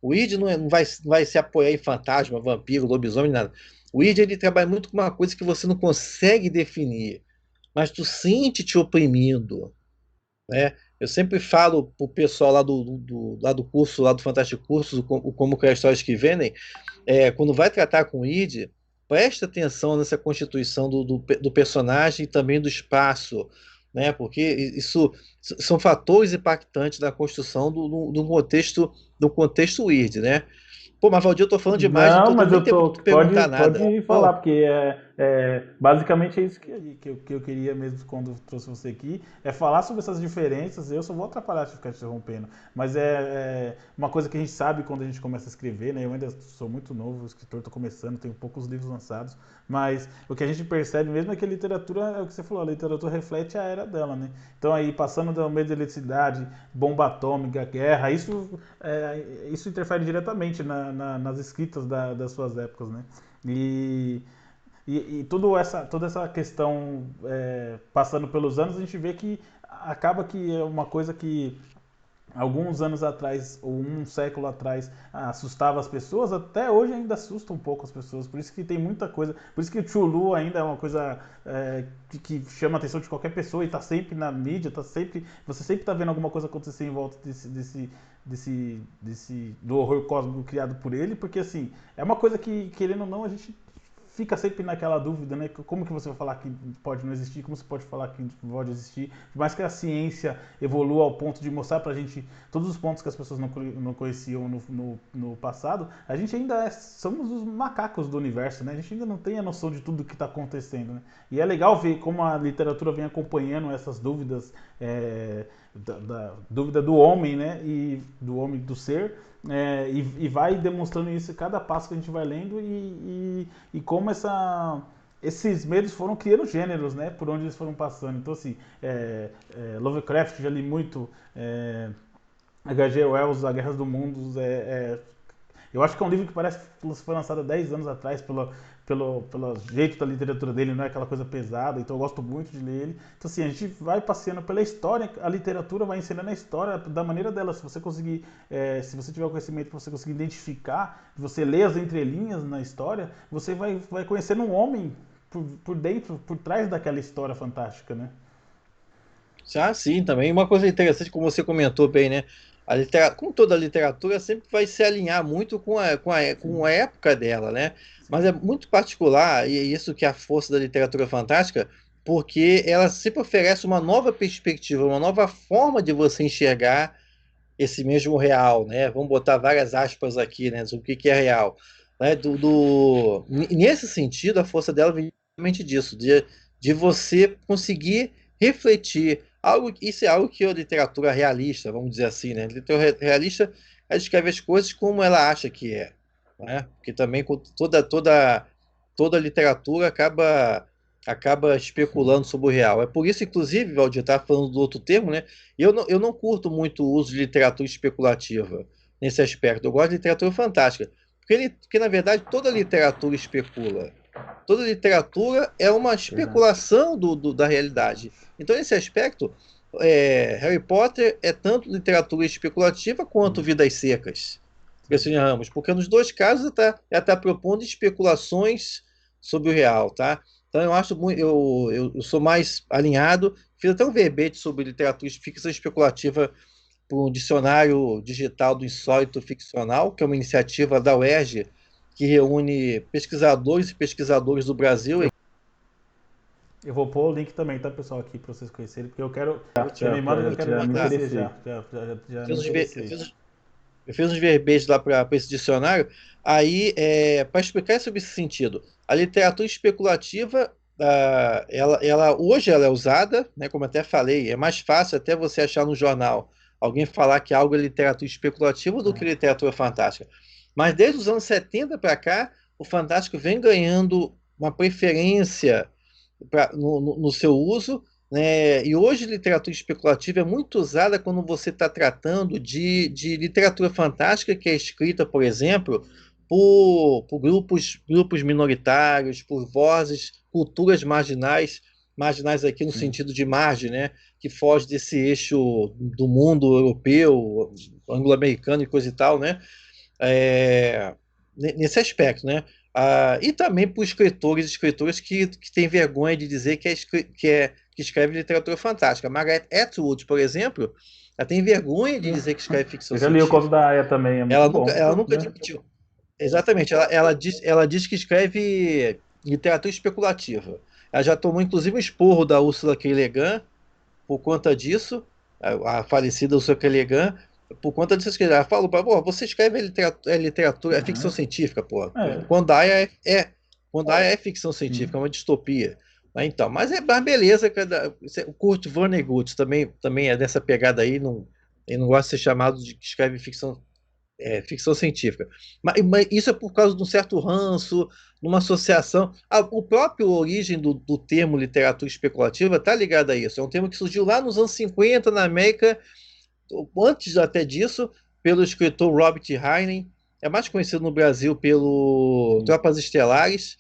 O Weird não vai se apoiar em fantasma, vampiro, lobisomem, nada. O Weird ele trabalha muito com uma coisa que você não consegue definir, mas tu sente te oprimindo, né? Eu sempre falo pro pessoal lá do curso, lá do Fantástico Cursos, o Como Criar Histórias que Vendem, quando vai tratar com o id, presta atenção nessa constituição do personagem e também do espaço, né? Porque isso são fatores impactantes da construção do contexto id, né? Pô, mas Valdir, eu tô falando demais, não Não, tô dando mas nem eu tempo de tô. te Pode, perguntar nada. pode falar, Pô, porque basicamente é isso que eu queria mesmo quando trouxe você aqui, é falar sobre essas diferenças. Eu só vou atrapalhar se ficar te interrompendo, mas é uma coisa que a gente sabe quando a gente começa a escrever, né? Eu ainda sou muito novo, escritor, estou começando, tenho poucos livros lançados, mas o que a gente percebe mesmo é que a literatura, é o que você falou, a literatura reflete a era dela, né? Então aí, passando do meio da eletricidade, bomba atômica, guerra, isso interfere diretamente nas escritas das suas épocas, né? E, e toda essa questão passando pelos anos, a gente vê que acaba que é uma coisa que alguns anos atrás, ou um século atrás, assustava as pessoas, até hoje ainda assusta um pouco as pessoas. Por isso que tem muita coisa. Por isso que o Chulu ainda é uma coisa que chama a atenção de qualquer pessoa e está sempre na mídia, você sempre está vendo alguma coisa acontecer em volta do horror cósmico criado por ele, porque assim, é uma coisa que, querendo ou não, a gente fica sempre naquela dúvida, né? Como que você vai falar que pode não existir, como você pode falar que pode existir, por mais que a ciência evolua ao ponto de mostrar pra gente todos os pontos que as pessoas não conheciam no passado, a gente ainda somos os macacos do universo, né? A gente ainda não tem a noção de tudo que está acontecendo, né? E é legal ver como a literatura vem acompanhando essas dúvidas, da dúvida do homem, né? E do homem, do ser, e vai demonstrando isso em cada passo que a gente vai lendo e como esses medos foram criando gêneros, né? Por onde eles foram passando. Então, assim, Lovecraft, já li muito, H.G. Wells, A Guerra dos Mundos, eu acho que é um livro que parece que foi lançado há 10 anos atrás pelo jeito da literatura dele, não é aquela coisa pesada, então eu gosto muito de ler ele. Então assim, a gente vai passeando pela história, a literatura vai ensinando a história da maneira dela, se você conseguir, se você tiver o conhecimento, você conseguir identificar, você ler as entrelinhas na história, você vai conhecendo um homem por dentro, por trás daquela história fantástica, né? sim, também. Uma coisa interessante, como você comentou bem, né? Como toda literatura, sempre vai se alinhar muito com Sim, a época dela, né? Mas sim, é muito particular, e é isso que é a força da literatura fantástica, porque ela sempre oferece uma nova perspectiva, uma nova forma de você enxergar esse mesmo real, né? Vamos botar várias aspas aqui, né? Sobre o que é real, né? Nesse sentido, a força dela vem justamente disso, de você conseguir refletir algo. Isso é algo que a literatura realista, vamos dizer assim, né? A literatura realista, ela escreve as coisas como ela acha que é, né? Porque também toda literatura acaba especulando sobre o real. É por isso, inclusive, Valdir, estava falando do outro termo, né? Eu não curto muito o uso de literatura especulativa nesse aspecto. Eu gosto de literatura fantástica. Porque, na verdade, toda literatura especula. Toda literatura é uma especulação da realidade. Então, nesse aspecto, Harry Potter é tanto literatura especulativa quanto Vidas Secas. Assim, Ramos, porque nos dois casos ela tá propondo especulações sobre o real, tá? Então eu acho muito, eu sou mais alinhado. Fiz até um verbete sobre literatura de ficção especulativa para um dicionário digital do insólito ficcional, que é uma iniciativa da UERJ que reúne pesquisadores e pesquisadores do Brasil. Eu vou pôr o link também, tá, pessoal, aqui para vocês conhecerem, porque eu quero. Você Já, me manda que eu quero já me conhecer interessei. já Eu me fiz uns, interessei. eu fiz uns verbetes lá para esse dicionário. Aí, para explicar sobre esse sentido, a literatura especulativa, hoje ela é usada, né, como até falei, é mais fácil até você achar no jornal alguém falar que algo é literatura especulativa do que literatura fantástica. Mas desde os anos 70 para cá, o fantástico vem ganhando uma preferência no seu uso, né? E hoje literatura especulativa é muito usada quando você está tratando de literatura fantástica que é escrita, por exemplo, por grupos minoritários, por vozes, culturas marginais aqui no Sim. sentido de margem, né? Que foge desse eixo do mundo europeu, anglo-americano e coisa e tal, né? É, nesse aspecto, né? E também por escritores e escritoras que têm vergonha de dizer que escreve literatura fantástica. Margaret Atwood, por exemplo, ela tem vergonha de dizer que escreve ficção Eu já li o Conto científica. da Aia também, é muito Ela nunca, bom, ela nunca né? admitiu. Exatamente, ela diz que escreve literatura especulativa. Ela já tomou, inclusive, um esporro da Ursula K. Le Guin por conta disso, a falecida Ursula K. Le Guin, por conta disso que ela falou, pô, você escreve literatura, é ficção científica, pô. É. Quando a é ficção científica, é uma distopia. Então, mas beleza, o Kurt Vonnegut também é dessa pegada aí, não, ele não gosta de ser chamado de que escreve ficção científica. Mas isso é por causa de um certo ranço, numa associação. O próprio origem do termo literatura especulativa está ligado a isso. É um termo que surgiu lá nos anos 50 na América, antes até disso, pelo escritor Robert Heinlein. É mais conhecido no Brasil pelo Sim. Tropas Estelares,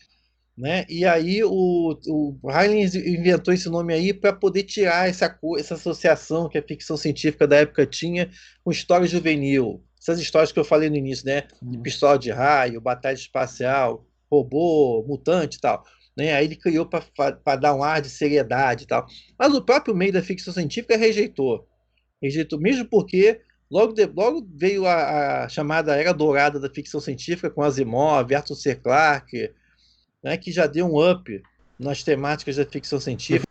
né? E aí o Heinlein inventou esse nome aí para poder tirar essa associação que a ficção científica da época tinha com história juvenil. Essas histórias que eu falei no início, né? De pistola de raio, batalha espacial, robô, mutante e tal. Né? Aí ele criou para dar um ar de seriedade e tal. Mas o próprio meio da ficção científica rejeitou. Rejeitou mesmo porque logo veio a chamada Era Dourada da ficção científica com Asimov, Arthur C. Clarke, né, que já deu um up nas temáticas da ficção científica.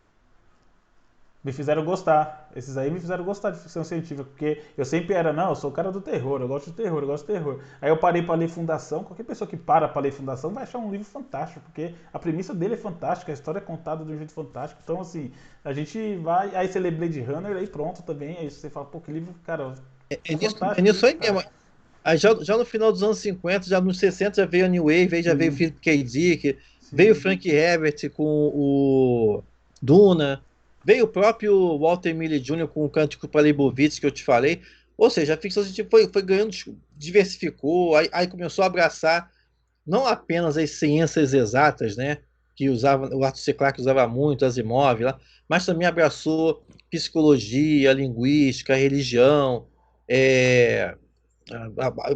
Me fizeram gostar. Esses aí me fizeram gostar de ficção científica, porque eu sempre era, não, eu sou o cara do terror, eu gosto de terror, eu gosto de terror. Aí eu parei pra ler Fundação, qualquer pessoa que para ler Fundação vai achar um livro fantástico, porque a premissa dele é fantástica, a história é contada de um jeito fantástico. Então, assim, a gente vai. Aí você lê Blade Runner, aí pronto também. Aí você fala, pô, que livro, cara, É fantástico nisso isso, aí cara. mesmo. Aí já no final dos anos 50, já nos 60, já veio a New Wave, aí já veio o Sim, Philip K. Dick, veio o sim. Frank Herbert com o Duna, veio o próprio Walter Millie Jr. com o Cântico para Leibovitz, que eu te falei. Ou seja, a ficção científica foi ganhando, diversificou, aí começou a abraçar não apenas as ciências exatas, né, que usava, o Arthur C. Clarke usava muito, Asimov, lá, mas também abraçou psicologia, linguística, religião, é,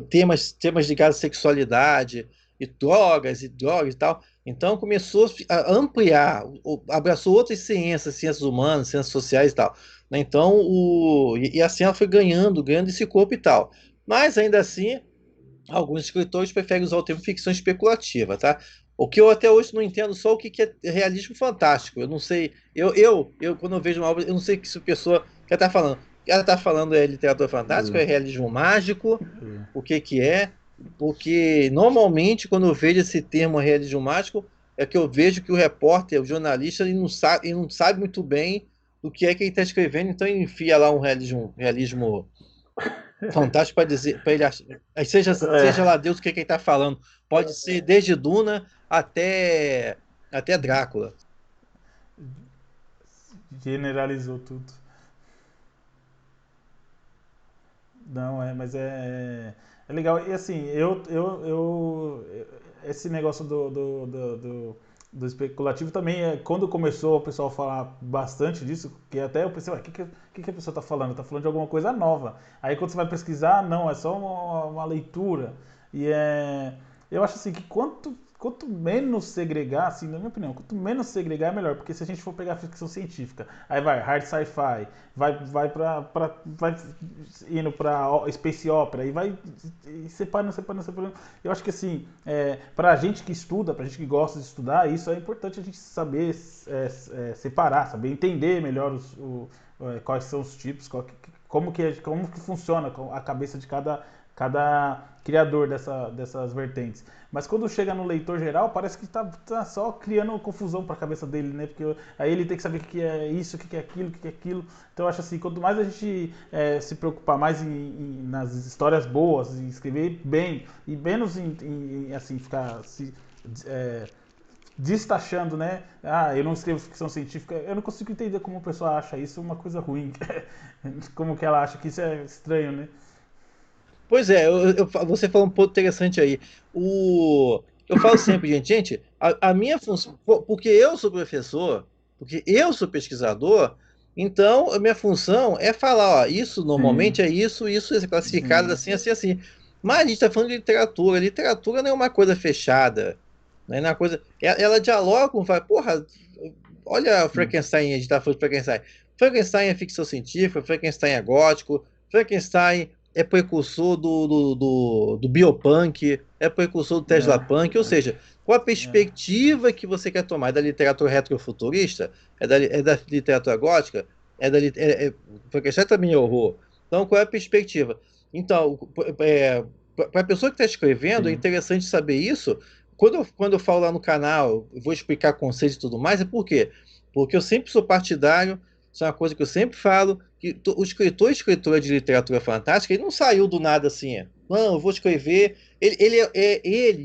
temas ligados à sexualidade e drogas e tal. Então começou a ampliar, abraçou outras ciências humanas, ciências sociais e tal. Né? Então, e assim ela foi ganhando esse corpo e tal. Mas ainda assim, alguns escritores preferem usar o termo ficção especulativa, tá? O que eu até hoje não entendo só o que que é realismo fantástico. Eu não sei. Quando eu vejo uma obra, eu não sei que se a pessoa que ela está falando. Ela está falando é literatura fantástica, é realismo mágico, o que que é? Porque normalmente quando eu vejo esse termo realismo mágico, é que eu vejo que o repórter, o jornalista, ele não sabe muito bem o que é que ele está escrevendo, então ele enfia lá um realismo fantástico para dizer, para ele achar, seja É, lá Deus o que, que ele está falando. Pode ser desde Duna até Drácula. generalizou tudo. Não, mas é legal. E assim, esse negócio do especulativo também, quando começou o pessoal a falar bastante disso, que até eu pensei, ué, o que a pessoa está falando? Está falando de alguma coisa nova. Aí quando você vai pesquisar, não, é só uma leitura. E eu acho assim que quanto menos segregar, assim, na minha opinião, quanto menos segregar é melhor, porque se a gente for pegar ficção científica, aí vai hard sci-fi, vai indo pra space opera, e vai separando. Eu acho que assim, pra gente que estuda, pra gente que gosta de estudar, isso é importante a gente saber separar, saber entender melhor quais são os tipos, como que funciona a cabeça de cada criador dessas vertentes. Mas quando chega no leitor geral, parece que tá só criando confusão para a cabeça dele, né? Porque aí ele tem que saber o que é isso, o que é aquilo, o que é aquilo. Então eu acho assim, quanto mais a gente se preocupar mais nas histórias boas, em escrever bem, e menos assim, ficar se é, destachando, né? Ah, eu não escrevo ficção científica. Eu não consigo entender como a pessoa acha isso uma coisa ruim. Como que ela acha que isso é estranho, né? Pois é, você falou um ponto interessante aí. Eu falo sempre, gente, a minha função, porque eu sou professor, porque eu sou pesquisador, então a minha função é falar, ó, isso Sim, normalmente é isso é classificado sim. assim, assim, assim. Mas a gente está falando de literatura, literatura não é uma coisa fechada, né? Não é uma coisa, ela dialoga com, fala, porra, olha Sim. Frankenstein, a gente está falando de Frankenstein. Frankenstein é ficção científica, Frankenstein é gótico, Frankenstein é precursor do biopunk, é precursor do Tesla É, Punk, ou seja, qual a é. perspectiva que você quer tomar? É da literatura retrofuturista? É da literatura gótica? Frankenstein também é horror. Então, qual é a perspectiva? Então, para a pessoa que está escrevendo, é Sim. interessante saber isso. Quando eu falo lá no canal, eu vou explicar conceitos e tudo mais, é por quê? Porque eu sempre sou partidário, isso é uma coisa que eu sempre falo, que o escritor e escritora de literatura fantástica, ele não saiu do nada assim, não, eu vou escrever.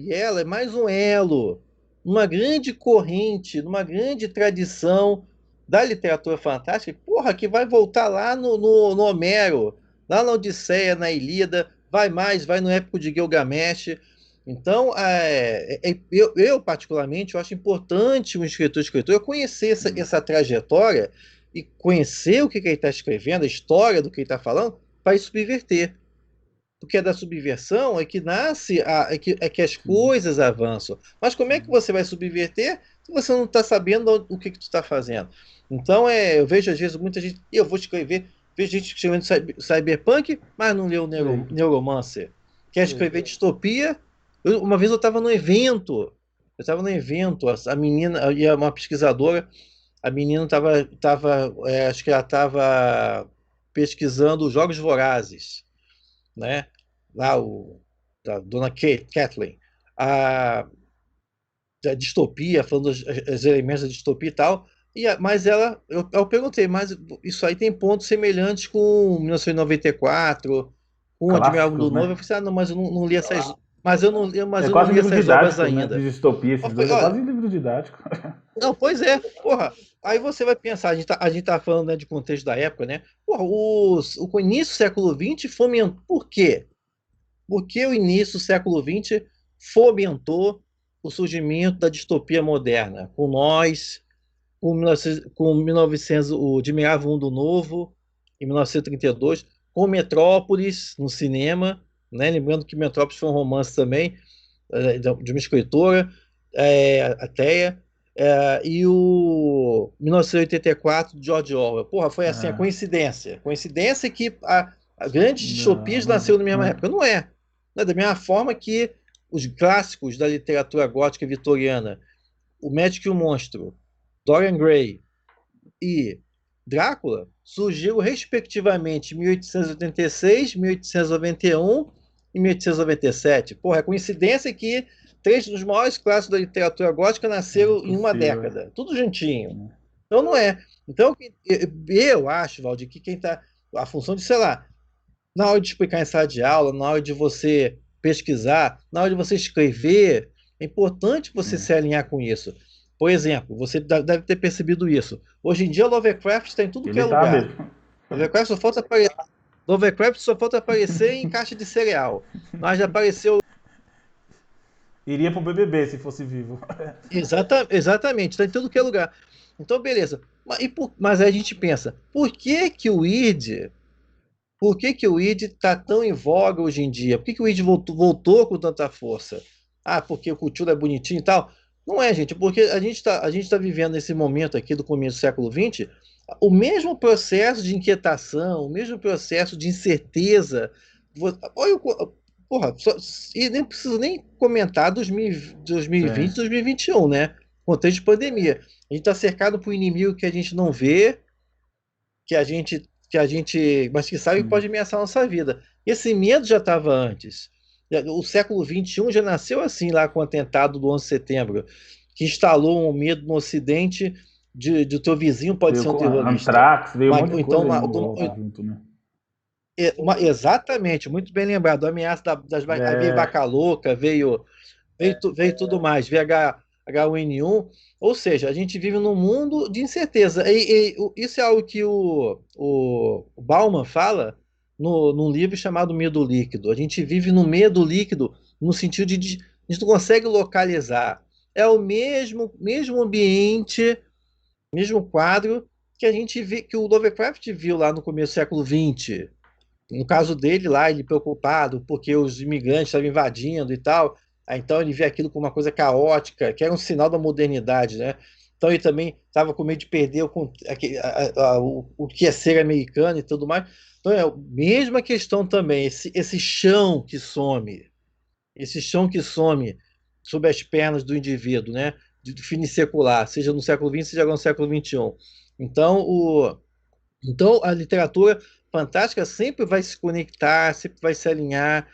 Ela é mais um elo, numa grande corrente, numa grande tradição da literatura fantástica, porra, que vai voltar lá no Homero, lá na Odisseia, na Ilíada, vai mais, vai no épico de Gilgamesh. Então, eu, particularmente, eu acho importante um escritor conhecer essa trajetória e conhecer o que ele está escrevendo, a história do que ele está falando, para subverter. Porque é da subversão é que nasce, é que as Sim. coisas avançam. Mas como é que você vai subverter se você não está sabendo o que tu está fazendo? Então, eu vejo às vezes muita gente, eu vou escrever, vejo gente escrevendo cyberpunk, mas não leu Sei, Neuromancer. Quer sei. escrever distopia? Uma vez eu estava no evento, a menina, e uma pesquisadora, a menina acho que ela estava pesquisando os Jogos Vorazes, né? Lá da Dona Kathleen, a, a distopia, falando os elementos da distopia e tal. Mas eu perguntei, mas isso aí tem pontos semelhantes com 1994, com Admirável Clássicos, Mundo Novo. né? Eu falei assim, não, mas eu não li essas, mas eu não Quase li livro essas obras didático, né? De ainda. distopia, Eu esses dois falei, é olha, quase livro didático. não, pois é, porra. Aí você vai pensar, a gente tá falando, né, de contexto da época, né? Porra, o início do século XX fomentou. Por quê? Porque o início do século XX fomentou o surgimento da distopia moderna, com nós, com 1900, o Admirável Mundo Novo, em 1932, com Metrópolis no cinema, né? Lembrando que Metrópolis foi um romance também, de uma escritora, a Teia, e o 1984 de George Orwell. Porra, foi assim a É, coincidência. Coincidência que a grandes não, distopias nasceu na mesma não, época. Não é. Não é da mesma forma que os clássicos da literatura gótica vitoriana, O Médico e o Monstro, Dorian Gray e Drácula, surgiram respectivamente em 1886, 1891 e 1897. Porra, é coincidência que três dos maiores clássicos da literatura gótica É nasceram em uma possível. década. Tudo juntinho. Então não é. Então eu acho, Valdir, que quem está. A função de, sei lá, na hora de explicar em sala de aula, na hora de você pesquisar, na hora de você escrever, é importante você É. se alinhar com isso. Por exemplo, você deve ter percebido isso. Hoje em dia, Lovecraft está em tudo que é Ele tá lugar. mesmo. Lovecraft só falta aparecer, Lovecraft só falta aparecer em caixa de cereal. Mas já apareceu. Iria pro BBB se fosse vivo. Exatamente, está em tudo que é lugar. Então, beleza. Mas aí a gente pensa, por que que o id está tão em voga hoje em dia? Por que que o id voltou com tanta força? Ah, porque o Cthulhu é bonitinho e tal? Não é, gente, porque a gente tá vivendo nesse momento aqui do começo do século XX o mesmo processo de inquietação, o mesmo processo de incerteza. Olha, porra, e nem preciso nem comentar 2020, É. 2021, né? Contexto de pandemia. A gente está cercado por um inimigo que a gente não vê, mas que sabe que Sim. pode ameaçar a nossa vida. Esse medo já estava antes. O século XXI já nasceu assim lá com o atentado do 11 de setembro, que instalou um medo no Ocidente de teu vizinho pode Veio ser um com terrorista. Anthrax, veio um monte de Ou então coisa em volta junto, né? exatamente, muito bem lembrado. A ameaça aí veio É. vaca louca, veio tudo mais, veio H1N1. Ou seja, a gente vive num mundo de incerteza. Isso é algo que o Bauman fala num livro chamado Medo Líquido. A gente vive no medo líquido no sentido de a gente não consegue localizar. É o mesmo ambiente, mesmo quadro que a gente que o Lovecraft viu lá no começo do século XX. No caso dele lá, ele preocupado porque os imigrantes estavam invadindo e tal. Aí, então ele vê aquilo como uma coisa caótica, que era um sinal da modernidade, né? Então ele também estava com medo de perder o que é ser americano e tudo mais. Então é a mesma questão também, esse chão que some sob as pernas do indivíduo, né? De finisecular, seja no século XX, seja agora no século XXI. Então, então, a literatura fantástica sempre vai se conectar, sempre vai se alinhar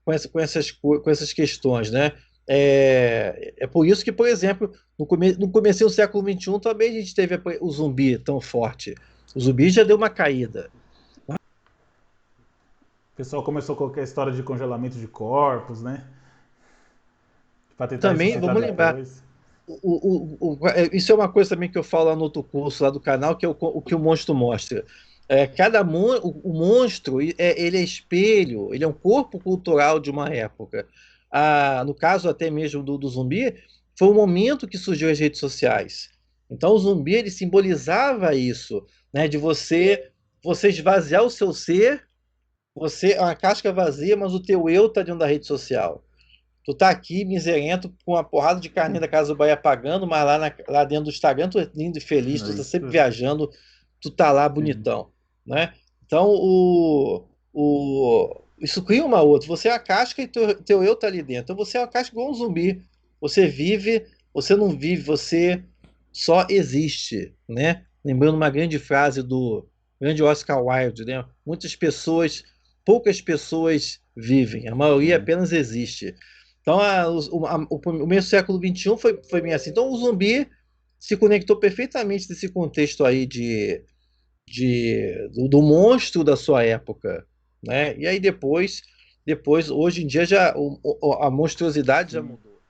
com essas questões, né? É por isso que, por exemplo, no começo do século XXI também a gente teve o zumbi tão forte. O zumbi já deu uma caída. O pessoal começou com a história de congelamento de corpos, né? Pra tentar Também, ressuscitar vamos lembrar, depois. isso é uma coisa também que eu falo lá no outro curso lá do canal, que é o que o monstro mostra. O monstro, ele é espelho, ele é um corpo cultural de uma época. No caso até mesmo do zumbi, foi o momento que surgiu as redes sociais. Então o zumbi ele simbolizava isso, né, de você esvaziar o seu ser, você é uma casca vazia, mas o teu eu está dentro da rede social. Tu tá aqui, miserento, com uma porrada de carninha da Casa do Bahia pagando, mas lá dentro do Instagram tu é lindo e feliz, tu É tá sempre isso. viajando, tu tá lá Sim. bonitão, né? Então, isso cria uma outra. Você é a casca e teu eu tá ali dentro. Então, você é uma casca igual um zumbi. Você vive, você não vive, você só existe, né? Lembrando uma grande frase do grande Oscar Wilde, né? Poucas pessoas vivem, a maioria É. apenas existe. Então, o começo do século XXI foi bem assim. Então, o zumbi se conectou perfeitamente nesse contexto aí do monstro da sua época, né? E aí hoje em dia já a monstruosidade já Sim. mudou.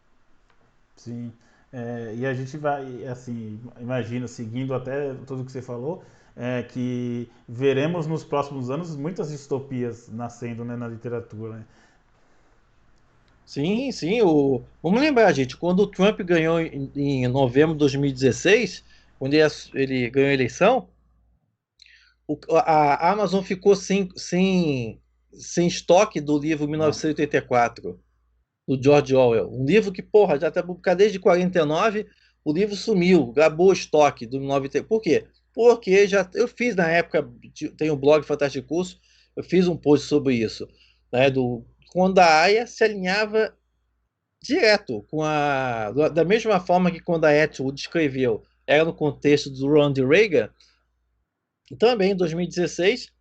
Sim. É, e a gente vai, assim, imagina, seguindo até tudo que você falou, que veremos nos próximos anos muitas distopias nascendo, né, na literatura, né? Sim, sim. Vamos lembrar, gente, quando o Trump ganhou em novembro de 2016, quando ele ganhou a eleição, a Amazon ficou sem estoque do livro Nossa. 1984, do George Orwell. Um livro que, porra, já está publicado desde 49, o livro sumiu, acabou o estoque do 1984. Por quê? Porque eu fiz na época, tem o blog Fantástico Curso, eu fiz um post sobre isso, né, quando a AIA se alinhava direto, da mesma forma que quando a Atwood escreveu, era no contexto do Ronald Reagan, também em 2016,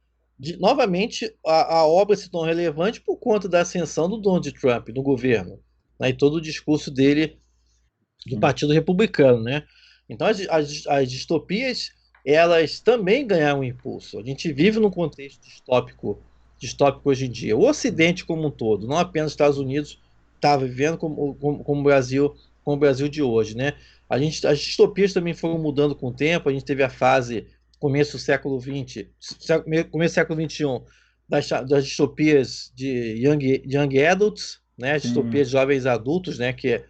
novamente a obra se tornou relevante por conta da ascensão do Donald Trump no governo, né, e todo o discurso dele do Sim. Partido Republicano, né? Então as distopias elas também ganharam um impulso. A gente vive num contexto distópico hoje em dia. O Ocidente como um todo, não apenas os Estados Unidos, está vivendo como o Brasil de hoje, né? As distopias também foram mudando com o tempo. A gente teve a fase começo do século XX, começo do século XXI, das distopias de young adults, né? As Sim. distopias de jovens adultos, né? Que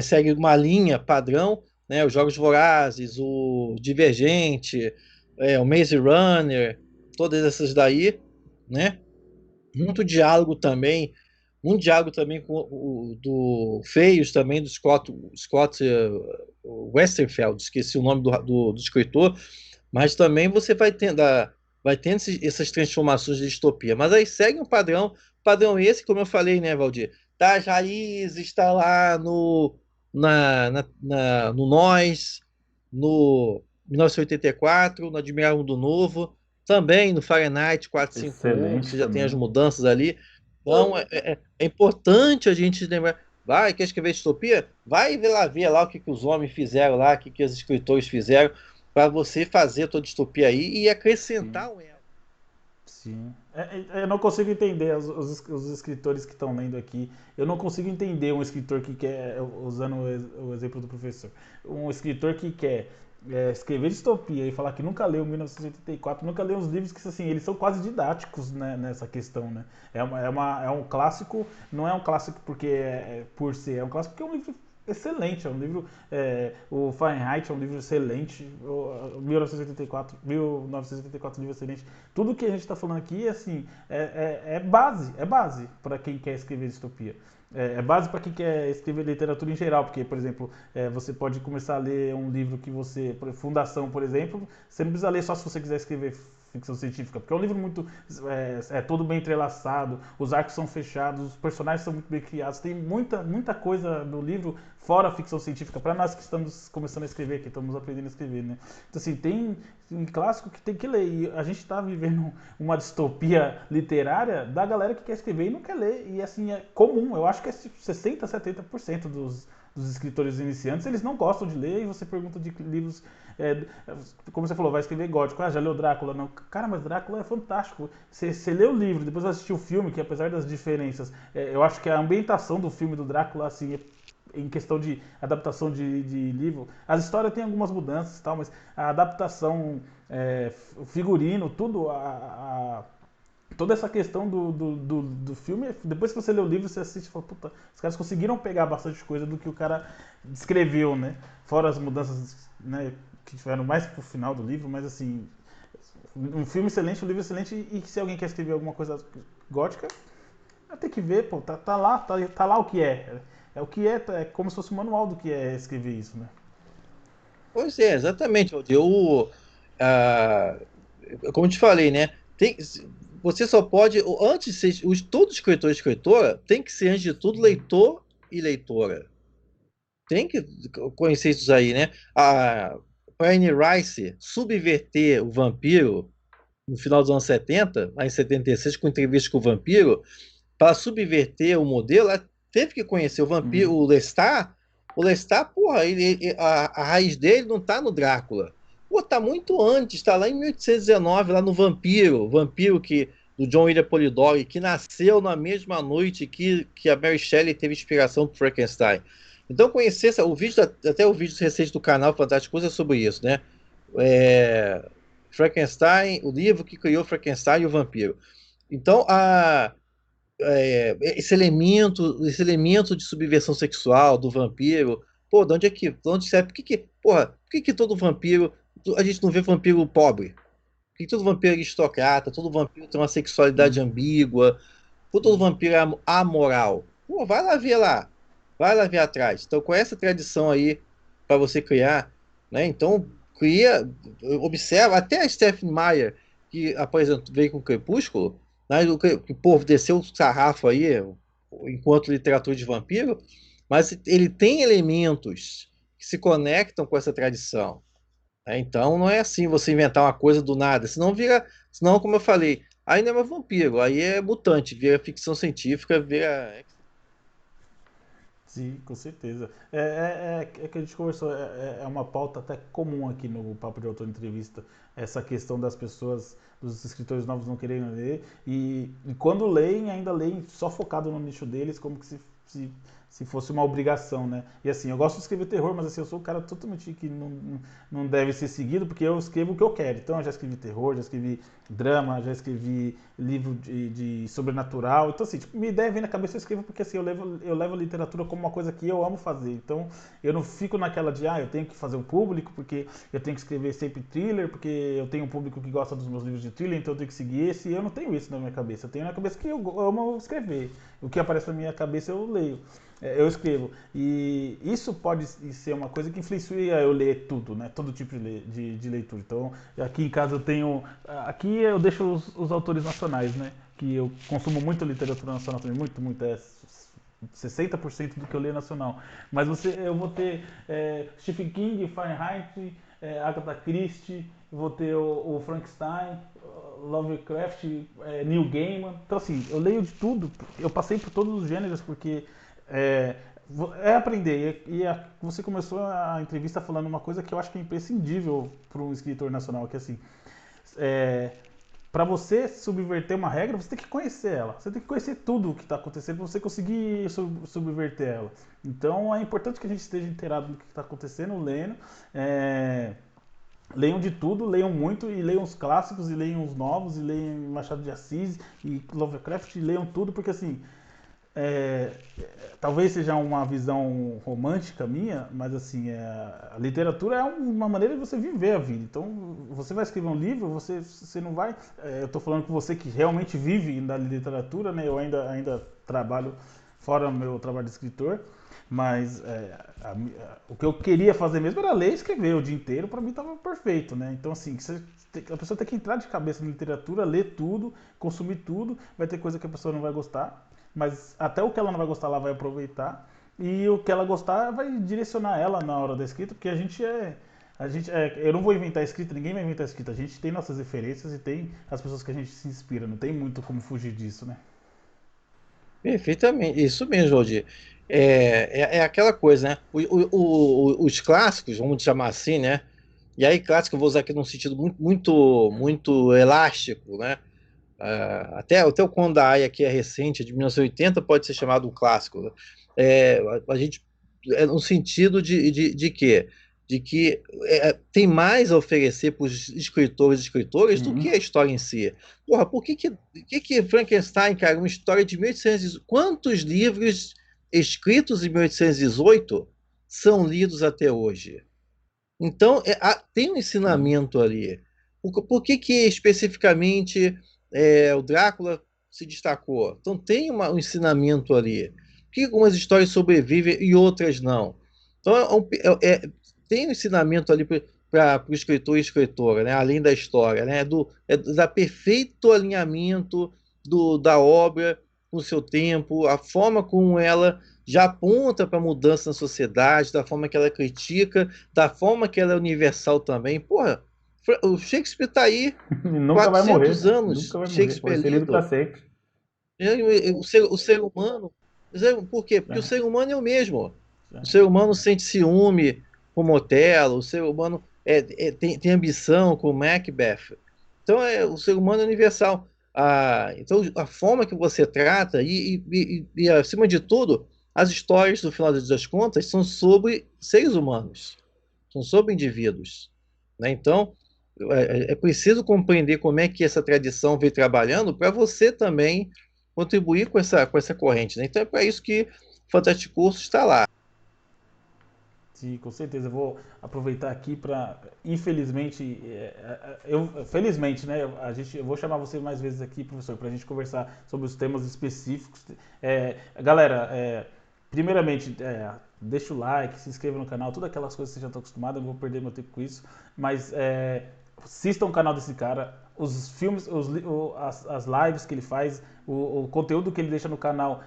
segue uma linha padrão, né? Os Jogos Vorazes, o Divergente, o Maze Runner, todas essas daí, né? Muito diálogo também, um diálogo também com do Feios também do Scott Westerfeld, esqueci o nome do escritor, mas também você vai tendo essas transformações de distopia, mas aí segue um padrão esse, como eu falei, né, Valdir? Tá, as raízes, está lá no Nós, no 1984, no Admirável Mundo Novo, também no Fahrenheit 451, que Excelente você já tem as também. mudanças ali. Então, é importante a gente lembrar. Vai, quer escrever distopia? Vai ver lá o que os homens fizeram lá, o que os escritores fizeram, para você fazer a tua distopia aí e Sim. acrescentar um elo. Sim. Eu não consigo entender os escritores que estão lendo aqui. Eu não consigo entender um escritor que quer, usando o exemplo do professor, um escritor que quer escrever distopia e falar que nunca leu 1984, nunca leu os livros que assim, eles são quase didáticos, né, nessa questão, né? É um clássico, não é um clássico porque por ser, é um clássico porque é um livro excelente, é um livro, o Fahrenheit é um livro excelente, o 1984 livro excelente. Tudo que a gente está falando aqui assim, é base para quem quer escrever distopia. É base para quem quer escrever literatura em geral, porque, por exemplo, você pode começar a ler um livro que você. Fundação, por exemplo, você não precisa ler só se você quiser escrever ficção científica, porque é um livro muito. Todo bem entrelaçado, os arcos são fechados, os personagens são muito bem criados, tem muita coisa no livro fora a ficção científica, para nós que estamos começando a escrever, que estamos aprendendo a escrever, né? Então, assim, tem um clássico que tem que ler, e a gente está vivendo uma distopia literária da galera que quer escrever e não quer ler, e assim, é comum, eu acho que é tipo 60, 70% dos escritores iniciantes, eles não gostam de ler, e você pergunta de livros, como você falou, vai escrever gótico, já leu Drácula? Não, cara, mas Drácula é fantástico, você lê o livro, depois vai assistir o filme, que apesar das diferenças, eu acho que a ambientação do filme do Drácula, assim, em questão de adaptação de livro, as histórias têm algumas mudanças e tal, mas a adaptação, o figurino, tudo, toda essa questão do filme, depois que você lê o livro, você assiste e fala, puta, os caras conseguiram pegar bastante coisa do que o cara descreveu, né? Fora as mudanças, né, que tiveram mais pro final do livro, mas assim, um filme excelente, um livro excelente, e se alguém quer escrever alguma coisa gótica, vai ter que ver, pô, tá lá o que é. É o que é como se fosse um manual do que é escrever isso, né? Pois é, exatamente, Valdir. Ah, como eu te falei, né? Você só pode, antes de ser, todo escritor e escritora tem que ser, antes de tudo, leitor e leitora. Tem que conhecer isso aí, né? A Anne Rice subverter o vampiro no final dos anos 70, lá em 76, com entrevista com o vampiro, para subverter o modelo, ela teve que conhecer o vampiro, Uhum. o Lestat. O Lestat, porra, a raiz dele não tá no Drácula. Pô, tá muito antes, tá lá em 1819, lá no Vampiro. Vampiro do John William Polidori, que nasceu na mesma noite que a Mary Shelley teve inspiração pro Frankenstein. Então, conhecer até o vídeo recente do canal Fantástico Coisa é sobre isso, né? É, Frankenstein, o livro que criou Frankenstein e o vampiro. Então, esse elemento de subversão sexual do vampiro, pô, de onde serve? Por que todo vampiro, a gente não vê vampiro pobre? Por que todo vampiro é aristocrata, todo vampiro tem uma sexualidade Sim, ambígua, todo sim. vampiro é amoral? Pô, vai lá ver atrás. Então, com essa tradição aí para você criar, né? Então, observa, até a Stephenie Meyer, que apresentou, veio com o Crepúsculo, né? O povo desceu o sarrafo aí, enquanto literatura de vampiro, mas ele tem elementos que se conectam com essa tradição. Né? Então não é assim você inventar uma coisa do nada, senão vira, senão, como eu falei, aí não é mais vampiro, aí é mutante, vira ficção científica, vira. Sim, com certeza. É que a gente conversou, é uma pauta até comum aqui no Papo de Autor Entrevista, essa questão das pessoas, dos escritores novos não quererem ler, e quando leem, ainda leem só focado no nicho deles, como que se fosse uma obrigação, né? E assim, eu gosto de escrever terror, mas assim, eu sou um cara totalmente que não deve ser seguido, porque eu escrevo o que eu quero. Então eu já escrevi terror, já escrevi drama, já escrevi livro de sobrenatural. Então, assim, tipo, minha ideia vem na cabeça, eu escrevo porque assim, eu levo a literatura como uma coisa que eu amo fazer. Então, eu não fico naquela de, eu tenho que fazer um público, porque eu tenho que escrever sempre thriller, porque eu tenho um público que gosta dos meus livros de thriller, então eu tenho que seguir esse. E eu não tenho isso na minha cabeça. Eu tenho na cabeça que eu amo escrever. O que aparece na minha cabeça eu leio. Eu escrevo. E isso pode ser uma coisa que influencia eu ler tudo, né? Todo tipo de leitura. Então, aqui em casa eu tenho. Aqui eu deixo os autores nacionais, né? Que eu consumo muito literatura nacional também, muito, muito. 60% do que eu leio nacional. Mas eu vou ter Stephen King, Fahrenheit, Agatha Christie, vou ter o Frankenstein, Lovecraft, Neil Gaiman. Então, assim, eu leio de tudo. Eu passei por todos os gêneros porque é, aprender. Você começou a entrevista falando uma coisa que eu acho que é imprescindível para um escritor nacional, que assim, é, para você subverter uma regra, você tem que conhecer ela. Você tem que conhecer tudo o que está acontecendo para você conseguir subverter ela. Então é importante que a gente esteja inteirado do que está acontecendo, lendo. É, leiam de tudo, leiam muito e leiam os clássicos e leiam os novos e leiam Machado de Assis e Lovecraft e leiam tudo, porque assim, é, talvez seja uma visão romântica minha, mas assim, a literatura é uma maneira de você viver a vida. Então, você vai escrever um livro, você não vai. Eu estou falando com você que realmente vive da literatura, né? Eu ainda trabalho fora o meu trabalho de escritor, mas o que eu queria fazer mesmo era ler e escrever o dia inteiro, para mim estava perfeito, né? Então, assim, a pessoa tem que entrar de cabeça na literatura, ler tudo, consumir tudo, vai ter coisa que a pessoa não vai gostar, mas até o que ela não vai gostar, ela vai aproveitar. E o que ela gostar vai direcionar ela na hora da escrita, porque eu não vou inventar escrita, ninguém vai inventar escrita. A gente tem nossas referências e tem as pessoas que a gente se inspira. Não tem muito como fugir disso, né? Perfeitamente, isso mesmo, Valdir. É aquela coisa, né? Os clássicos, vamos chamar assim, né? E aí, clássico, eu vou usar aqui num sentido muito, muito, muito elástico, né? Até o Conto da Aia, que é recente, é de 1980, pode ser chamado um clássico. Né? A gente, no sentido de quê? De que tem mais a oferecer para os escritores e escritoras do que Sim. a história em si. Porra, por que Frankenstein, cara, uma história de 1800, quantos livros escritos em 1818 são lidos até hoje? Então, tem um Sim. ensinamento ali. Por que especificamente o Drácula se destacou? Então, tem um ensinamento ali. Por que algumas histórias sobrevivem e outras não? Então, tem um ensinamento ali para o escritor e escritora, né? Além da história, né? Da perfeito alinhamento da obra com o seu tempo, a forma como ela já aponta para a mudança na sociedade, da forma que ela critica, da forma que ela é universal também. Porra, o Shakespeare está aí, Nunca vai morrer, 400 né? Nunca anos, vai morrer. Shakespeare Vai é ser lido para lido. sempre. O ser humano. Por quê? Porque o Né? ser humano é o mesmo. O ser humano sente ciúme como Otelo, o ser humano tem ambição como Macbeth. Então, o ser humano é universal. Então, a forma que você trata, acima de tudo, as histórias, no final das contas, são sobre seres humanos, são sobre indivíduos. Né? Então, é preciso compreender como é que essa tradição vem trabalhando para você também contribuir com essa corrente. Né? Então, é para isso que o Fantástico Curso está lá. Sim, com certeza. Eu vou aproveitar aqui para, infelizmente, felizmente, né? Eu vou chamar você mais vezes aqui, professor, para a gente conversar sobre os temas específicos. Galera, primeiramente, deixa o like, se inscreva no canal, todas aquelas coisas que você já está acostumado. Eu não vou perder meu tempo com isso, mas assistam o canal desse cara. os filmes, as lives que ele faz, o conteúdo que ele deixa no canal.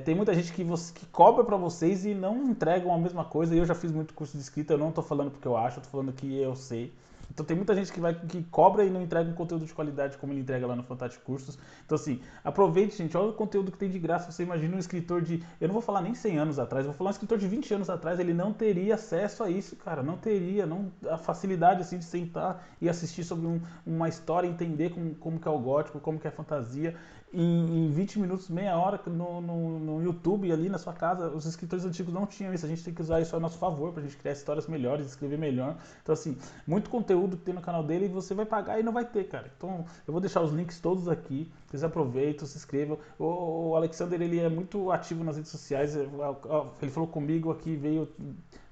Tem muita gente que cobra pra vocês e não entregam a mesma coisa. Eu já fiz muito curso de escrita, eu não tô falando porque eu acho, eu tô falando que eu sei. Então tem muita gente que cobra e não entrega um conteúdo de qualidade como ele entrega lá no Fantástico Cursos. Então assim, aproveite, gente, olha o conteúdo que tem de graça. Você imagina um escritor eu não vou falar nem 100 anos atrás, eu vou falar um escritor de 20 anos atrás, ele não teria acesso a isso, cara, não teria, a facilidade assim de sentar e assistir sobre uma história, entender como que é o gótico, como que é a fantasia. Em 20 minutos, meia hora no YouTube ali na sua casa, os escritores antigos não tinham isso, a gente tem que usar isso a nosso favor pra gente criar histórias melhores, escrever melhor. Então assim, muito conteúdo que tem no canal dele e você vai pagar e não vai ter, cara. Então eu vou deixar os links todos aqui, vocês aproveitem, se inscrevam. O Alexander, ele é muito ativo nas redes sociais, ele falou comigo aqui, veio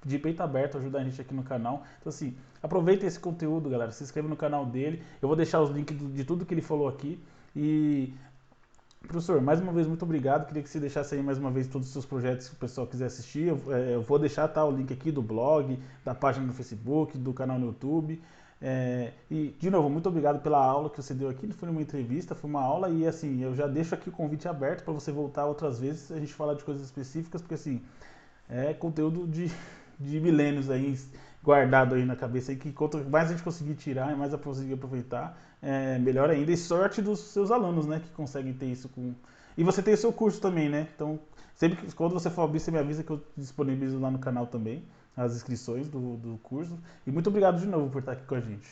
de peito aberto ajudar a gente aqui no canal. Então assim, aproveitem esse conteúdo, galera, se inscreva no canal dele, eu vou deixar os links de tudo que ele falou aqui. E professor, mais uma vez, muito obrigado. Queria que você deixasse aí mais uma vez todos os seus projetos que o pessoal quiser assistir. Eu vou deixar o link aqui do blog, da página no Facebook, do canal no YouTube. E, de novo, muito obrigado pela aula que você deu aqui. Não foi uma entrevista, foi uma aula. E, assim, eu já deixo aqui o convite aberto para você voltar outras vezes, a gente falar de coisas específicas, porque, assim, é conteúdo de milênios aí guardado aí na cabeça aí, que quanto mais a gente conseguir tirar e mais a conseguir aproveitar, melhor ainda. E sorte dos seus alunos, né, que conseguem ter isso com... E você tem o seu curso também, né? Então, sempre que quando você for abrir, você me avisa que eu disponibilizo lá no canal também as inscrições do curso. E muito obrigado de novo por estar aqui com a gente.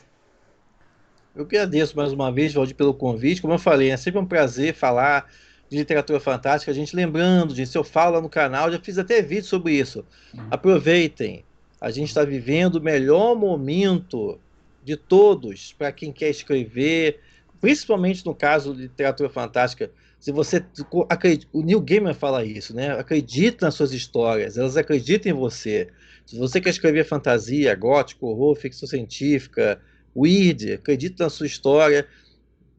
Eu que agradeço mais uma vez, Valdir, pelo convite. Como eu falei, é sempre um prazer falar de literatura fantástica. A gente lembrando, gente, se eu falo lá no canal, já fiz até vídeo sobre isso. Aproveitem. A gente está vivendo o melhor momento de todos para quem quer escrever, principalmente no caso de literatura fantástica. Se você acredita, o Neil Gaiman fala isso, né? Acredite nas suas histórias, elas acreditam em você. Se você quer escrever fantasia, gótico, horror, ficção científica, weird, acredita na sua história,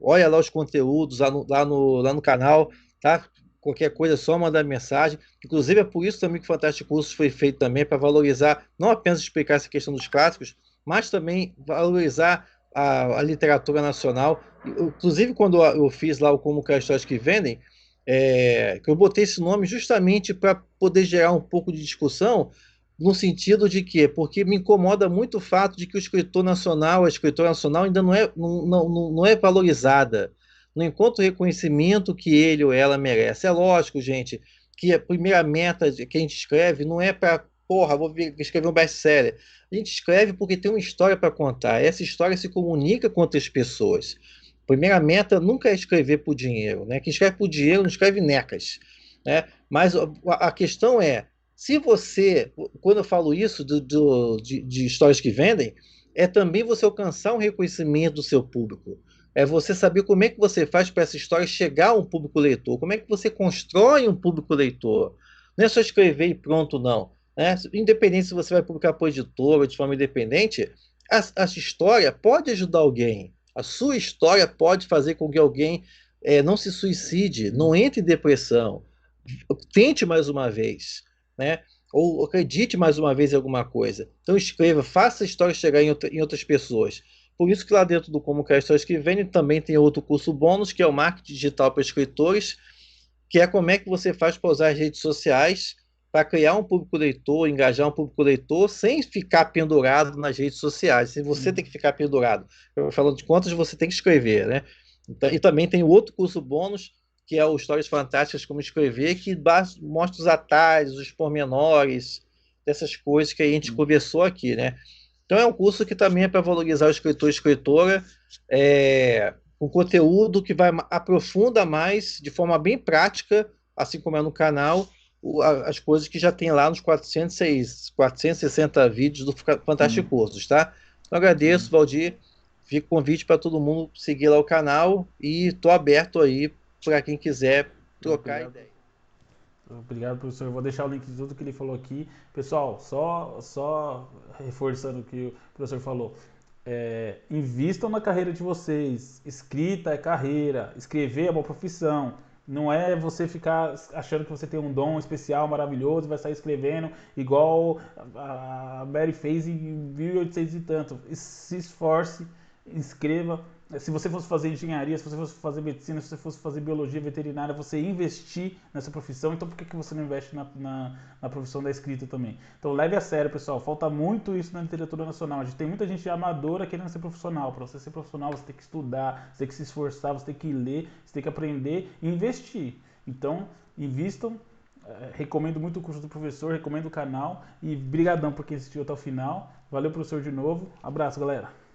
olha lá os conteúdos lá no canal, tá? Qualquer coisa é só mandar mensagem. Inclusive é por isso também que o Fantástico Cursos foi feito também para valorizar, não apenas explicar essa questão dos clássicos, mas também valorizar a literatura nacional. Inclusive quando eu fiz lá o Como Criar Histórias que Vendem, que eu botei esse nome justamente para poder gerar um pouco de discussão, no sentido de quê? Porque me incomoda muito o fato de que o escritor nacional, a escritora nacional ainda não é valorizada, não encontra o reconhecimento que ele ou ela merece. É lógico, gente, que a primeira meta que a gente escreve não é para, porra, vou escrever um best-seller. A gente escreve porque tem uma história para contar. Essa história se comunica com outras pessoas. A primeira meta nunca é escrever por dinheiro, né? Quem escreve por dinheiro não escreve necas, né? Mas a questão é, se você, quando eu falo isso de histórias que vendem, é também você alcançar um reconhecimento do seu público. É você saber como é que você faz para essa história chegar a um público leitor, como é que você constrói um público leitor. Não é só escrever e pronto, não. Né? Independente se você vai publicar por editora ou de forma independente, a história pode ajudar alguém. A sua história pode fazer com que alguém não se suicide, não entre em depressão. Tente mais uma vez, né? Ou acredite mais uma vez em alguma coisa. Então escreva, faça a história chegar em outras pessoas. Por isso que lá dentro do Como Criar Histórias que Vendem também tem outro curso bônus, que é o Marketing Digital para Escritores, que é como é que você faz para usar as redes sociais para criar um público leitor, engajar um público leitor, sem ficar pendurado nas redes sociais. Se você tem que ficar pendurado, falando de contas, você tem que escrever, né? Então, e também tem outro curso bônus, que é o Histórias Fantásticas Como Escrever, que mostra os atalhos, os pormenores, dessas coisas que a gente conversou aqui, né? Então é um curso que também é para valorizar o escritor e escritora, com conteúdo que vai aprofunda mais, de forma bem prática, assim como é no canal, as coisas que já tem lá nos 460 vídeos do Fantástico Cursos, tá? Então agradeço, Valdir, fica o convite para todo mundo seguir lá o canal e estou aberto aí para quem quiser trocar ideia. Obrigado, professor. Eu vou deixar o link de tudo que ele falou aqui. Pessoal, só reforçando o que o professor falou. Invistam na carreira de vocês. Escrita é carreira. Escrever é uma profissão. Não é você ficar achando que você tem um dom especial, maravilhoso, vai sair escrevendo igual a Mary fez em 1800 e tanto. Se esforce, escreva. Se você fosse fazer engenharia, se você fosse fazer medicina, se você fosse fazer biologia veterinária, você investir nessa profissão, então por que você não investe na profissão da escrita também? Então leve a sério, pessoal. Falta muito isso na literatura nacional. A gente tem muita gente amadora querendo ser profissional. Para você ser profissional, você tem que estudar, você tem que se esforçar, você tem que ler, você tem que aprender e investir. Então, invistam. Recomendo muito o curso do professor, recomendo o canal e brigadão por quem assistiu até o final. Valeu, professor, de novo. Abraço, galera.